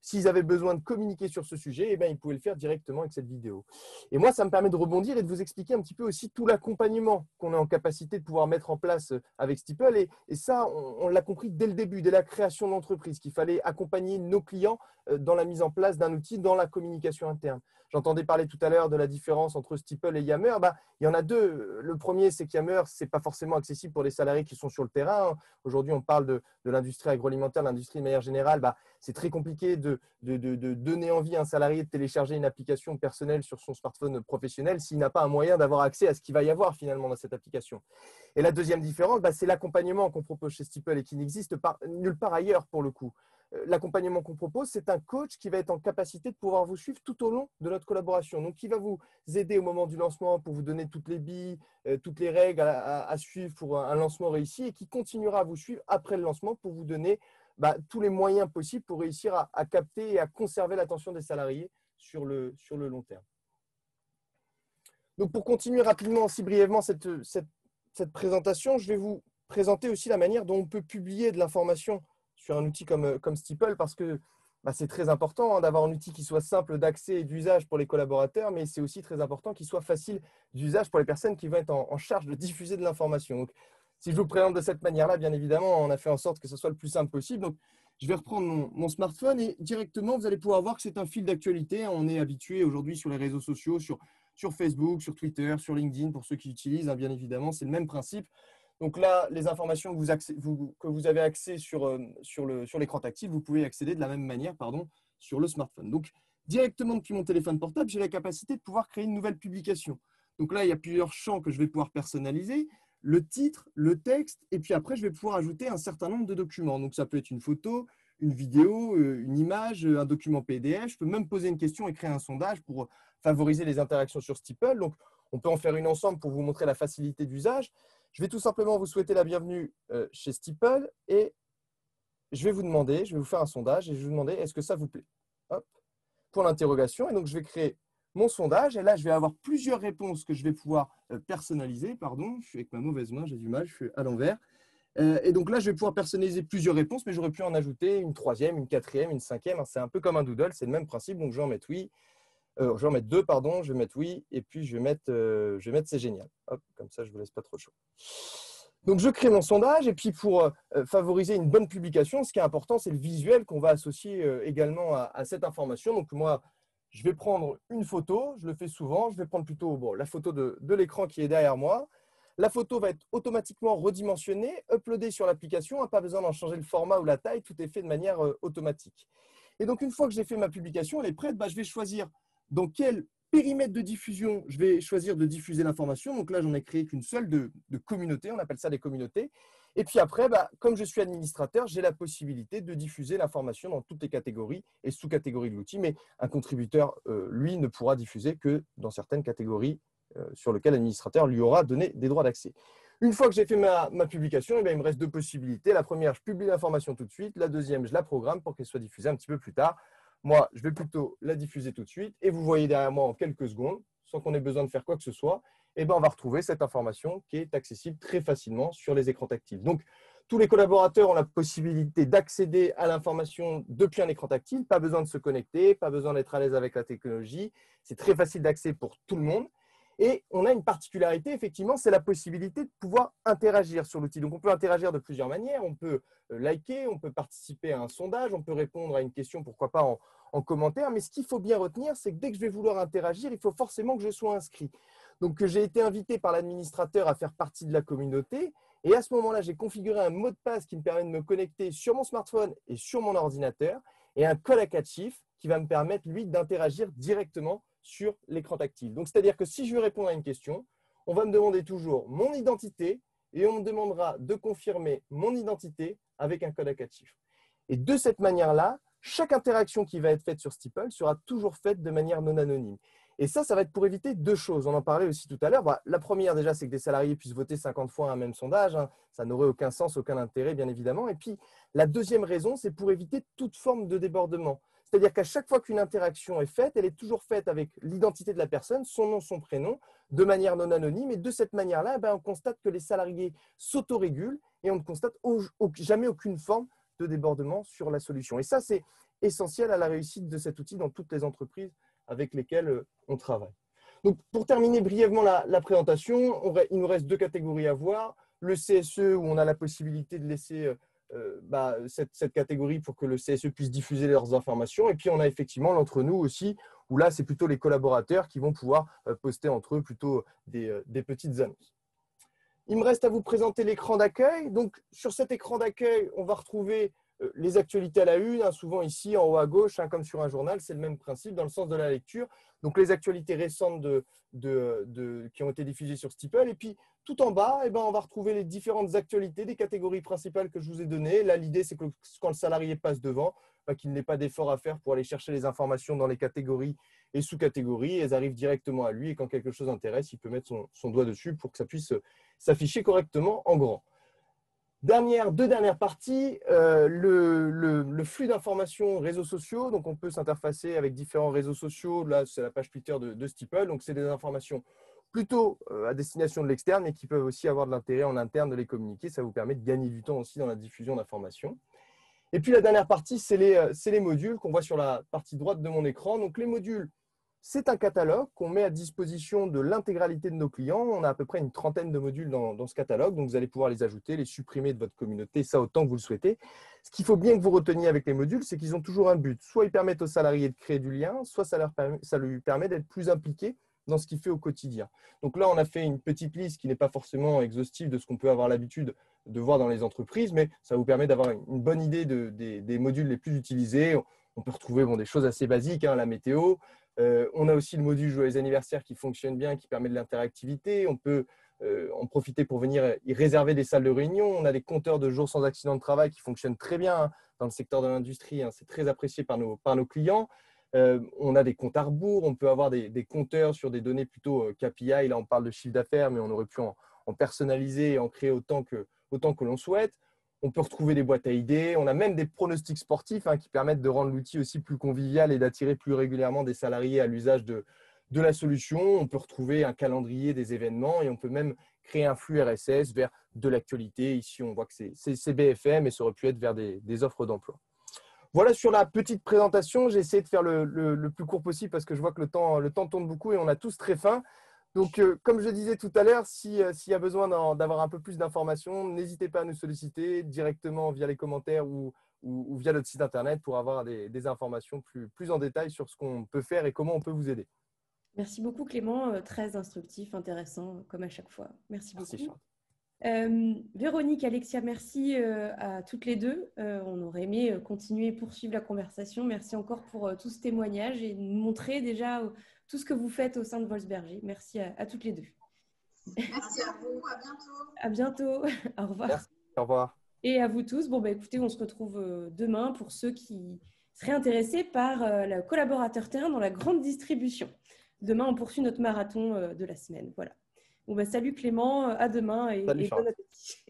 s'ils avaient besoin de communiquer sur ce sujet, ils pouvaient le faire directement avec cette vidéo. Et moi, ça me permet de rebondir et de vous expliquer un petit peu aussi tout l'accompagnement qu'on est en capacité de pouvoir mettre en place avec Steeple. Et ça, on l'a compris dès le début, dès la création de l'entreprise, qu'il fallait accompagner nos clients dans la mise en place d'un outil dans la communication interne. J'entendais parler tout à l'heure de la différence entre Steeple et Yammer. Il y en a deux. Le premier, c'est que Yammer, ce n'est pas forcément accessible pour les salariés qui sont sur le terrain. Aujourd'hui, on parle de l'industrie agroalimentaire, l'industrie de manière générale. C'est très compliqué de donner envie à un salarié de télécharger une application personnelle sur son smartphone professionnel s'il n'a pas un moyen d'avoir accès à ce qu'il va y avoir finalement dans cette application. Et la deuxième différence, c'est l'accompagnement qu'on propose chez Steeple et qui n'existe nulle part ailleurs pour le coup. L'accompagnement qu'on propose, c'est un coach qui va être en capacité de pouvoir vous suivre tout au long de notre collaboration. Donc, qui va vous aider au moment du lancement pour vous donner toutes les billes, toutes les règles à suivre pour un lancement réussi et qui continuera à vous suivre après le lancement pour vous donner tous les moyens possibles pour réussir à capter et à conserver l'attention des salariés sur le long terme. Donc, pour continuer rapidement, aussi brièvement cette présentation, je vais vous présenter aussi la manière dont on peut publier de l'information sur un outil comme Steeple parce que c'est très important d'avoir un outil qui soit simple d'accès et d'usage pour les collaborateurs, mais c'est aussi très important qu'il soit facile d'usage pour les personnes qui vont être en charge de diffuser de l'information. Donc, si je vous présente de cette manière-là, bien évidemment, on a fait en sorte que ce soit le plus simple possible. Donc, je vais reprendre mon smartphone et directement, vous allez pouvoir voir que c'est un fil d'actualité. On est habitué aujourd'hui sur les réseaux sociaux, sur Facebook, sur Twitter, sur LinkedIn, pour ceux qui utilisent, bien évidemment, c'est le même principe. Donc là, les informations que vous avez accès sur l'écran tactile, vous pouvez accéder de la même manière sur le smartphone. Donc, directement depuis mon téléphone portable, j'ai la capacité de pouvoir créer une nouvelle publication. Donc là, il y a plusieurs champs que je vais pouvoir personnaliser. Le titre, le texte, et puis après, je vais pouvoir ajouter un certain nombre de documents. Donc, ça peut être une photo, une vidéo, une image, un document PDF. Je peux même poser une question et créer un sondage pour favoriser les interactions sur Steeple. Donc, on peut en faire une ensemble pour vous montrer la facilité d'usage. Je vais tout simplement vous souhaiter la bienvenue chez Steeple et je vais vous faire un sondage et je vais vous demander est-ce que ça vous plaît. Hop, pour l'interrogation. Et donc, je vais créer mon sondage et là, je vais avoir plusieurs réponses que je vais pouvoir personnaliser. Pardon, je suis avec ma mauvaise main, j'ai du mal, je suis à l'envers. Et donc là, je vais pouvoir personnaliser plusieurs réponses, mais j'aurais pu en ajouter une troisième, une quatrième, une cinquième. C'est un peu comme un doodle, c'est le même principe. Donc, je vais en mettre oui. Je vais en mettre deux, pardon. Je vais mettre oui. Et puis, je vais mettre c'est génial. Hop, comme ça, je ne vous laisse pas trop chaud. Donc, je crée mon sondage. Et puis, pour favoriser une bonne publication, ce qui est important, c'est le visuel qu'on va associer également à cette information. Donc, moi, je vais prendre une photo. Je le fais souvent. Je vais prendre plutôt la photo de l'écran qui est derrière moi. La photo va être automatiquement redimensionnée, uploadée sur l'application. Pas besoin d'en changer le format ou la taille. Tout est fait de manière automatique. Et donc, une fois que j'ai fait ma publication, elle est prête. Je vais choisir dans quel périmètre de diffusion je vais choisir de diffuser l'information. Donc là, j'en ai créé qu'une seule de communauté. On appelle ça des communautés. Et puis après, comme je suis administrateur, j'ai la possibilité de diffuser l'information dans toutes les catégories et sous-catégories de l'outil. Mais un contributeur, lui, ne pourra diffuser que dans certaines catégories sur lesquelles l'administrateur lui aura donné des droits d'accès. Une fois que j'ai fait ma publication, il me reste deux possibilités. La première, je publie l'information tout de suite. La deuxième, je la programme pour qu'elle soit diffusée un petit peu plus tard. Moi, je vais plutôt la diffuser tout de suite. Et vous voyez derrière moi en quelques secondes, sans qu'on ait besoin de faire quoi que ce soit, on va retrouver cette information qui est accessible très facilement sur les écrans tactiles. Donc, tous les collaborateurs ont la possibilité d'accéder à l'information depuis un écran tactile. Pas besoin de se connecter, pas besoin d'être à l'aise avec la technologie. C'est très facile d'accès pour tout le monde. Et on a une particularité, effectivement, c'est la possibilité de pouvoir interagir sur l'outil. Donc, on peut interagir de plusieurs manières. On peut liker, on peut participer à un sondage, on peut répondre à une question, pourquoi pas en commentaire. Mais ce qu'il faut bien retenir, c'est que dès que je vais vouloir interagir, il faut forcément que je sois inscrit. Donc, j'ai été invité par l'administrateur à faire partie de la communauté. Et à ce moment-là, j'ai configuré un mot de passe qui me permet de me connecter sur mon smartphone et sur mon ordinateur et un code à 4 chiffres qui va me permettre, lui, d'interagir directement sur l'écran tactile. Donc, c'est-à-dire que si je veux répondre à une question, on va me demander toujours mon identité et on me demandera de confirmer mon identité avec un code à 4 chiffres. Et de cette manière-là, chaque interaction qui va être faite sur Steeple sera toujours faite de manière non anonyme. Et ça va être pour éviter deux choses. On en parlait aussi tout à l'heure. La première, déjà, c'est que des salariés puissent voter 50 fois un même sondage. Ça n'aurait aucun sens, aucun intérêt, bien évidemment. Et puis, la deuxième raison, c'est pour éviter toute forme de débordement. C'est-à-dire qu'à chaque fois qu'une interaction est faite, elle est toujours faite avec l'identité de la personne, son nom, son prénom, de manière non anonyme. Et de cette manière-là, on constate que les salariés s'autorégulent et on ne constate jamais aucune forme de débordement sur la solution. Et ça, c'est essentiel à la réussite de cet outil dans toutes les entreprises avec lesquelles on travaille. Donc, pour terminer brièvement la présentation, il nous reste 2 catégories à voir. Le CSE, où on a la possibilité de laisser cette catégorie pour que le CSE puisse diffuser leurs informations. Et puis, on a effectivement l'entre-nous aussi, où là, c'est plutôt les collaborateurs qui vont pouvoir poster entre eux plutôt des petites annonces. Il me reste à vous présenter l'écran d'accueil. Donc, sur cet écran d'accueil, on va retrouver les actualités à la une, souvent ici en haut à gauche, comme sur un journal, c'est le même principe dans le sens de la lecture. Donc, les actualités récentes qui ont été diffusées sur Steeple. Et puis, tout en bas, on va retrouver les différentes actualités des catégories principales que je vous ai données. Là, l'idée, c'est que quand le salarié passe devant, qu'il n'ait pas d'effort à faire pour aller chercher les informations dans les catégories et sous-catégories. Elles arrivent directement à lui et quand quelque chose intéresse, il peut mettre son doigt dessus pour que ça puisse s'afficher correctement en grand. 2 dernières parties, le flux d'informations réseaux sociaux. Donc, on peut s'interfacer avec différents réseaux sociaux. Là, c'est la page Twitter de Steeple. Donc, c'est des informations plutôt à destination de l'externe, mais qui peuvent aussi avoir de l'intérêt en interne de les communiquer. Ça vous permet de gagner du temps aussi dans la diffusion d'informations. Et puis, la dernière partie, c'est les modules qu'on voit sur la partie droite de mon écran. Donc, les modules, c'est un catalogue qu'on met à disposition de l'intégralité de nos clients. On a à peu près une 30aine de modules dans ce catalogue. Donc, vous allez pouvoir les ajouter, les supprimer de votre communauté, ça autant que vous le souhaitez. Ce qu'il faut bien que vous reteniez avec les modules, c'est qu'ils ont toujours un but. Soit ils permettent aux salariés de créer du lien, soit ça lui permet d'être plus impliqué dans ce qu'il fait au quotidien. Donc là, on a fait une petite liste qui n'est pas forcément exhaustive de ce qu'on peut avoir l'habitude de voir dans les entreprises, mais ça vous permet d'avoir une bonne idée des modules les plus utilisés. On peut retrouver des choses assez basiques, la météo. On a aussi le module Joyeux anniversaire qui fonctionne bien, qui permet de l'interactivité. On peut en profiter pour venir y réserver des salles de réunion. On a des compteurs de jours sans accident de travail qui fonctionnent très bien dans le secteur de l'industrie. C'est très apprécié par nos clients. On a des comptes à rebours. On peut avoir des compteurs sur des données plutôt KPI. Là, on parle de chiffre d'affaires, mais on aurait pu en personnaliser et en créer autant que l'on souhaite. On peut retrouver des boîtes à idées. On a même des pronostics sportifs qui permettent de rendre l'outil aussi plus convivial et d'attirer plus régulièrement des salariés à l'usage de la solution. On peut retrouver un calendrier des événements et on peut même créer un flux RSS vers de l'actualité. Ici, on voit que c'est BFM et ça aurait pu être vers des offres d'emploi. Voilà sur la petite présentation. J'ai essayé de faire le plus court possible parce que je vois que le temps tourne beaucoup et on a tous très faim. Donc, comme je disais tout à l'heure, s'il y a besoin d'avoir un peu plus d'informations, n'hésitez pas à nous solliciter directement via les commentaires ou via notre site internet pour avoir des informations plus en détail sur ce qu'on peut faire et comment on peut vous aider. Merci beaucoup Clément, très instructif, intéressant comme à chaque fois. Merci beaucoup. Merci, Charles. Véronique, Alexia, merci à toutes les deux. On aurait aimé continuer et poursuivre la conversation. Merci encore pour tout ce témoignage et nous montrer déjà tout ce que vous faites au sein de Wolfsberger. Merci à toutes les deux. Merci à vous, à bientôt. À bientôt, au revoir. Merci, au revoir. Et à vous tous, écoutez, on se retrouve demain pour ceux qui seraient intéressés par le collaborateur terrain dans la grande distribution. Demain, on poursuit notre marathon de la semaine. Voilà. Salut Clément, à demain et bon appétit.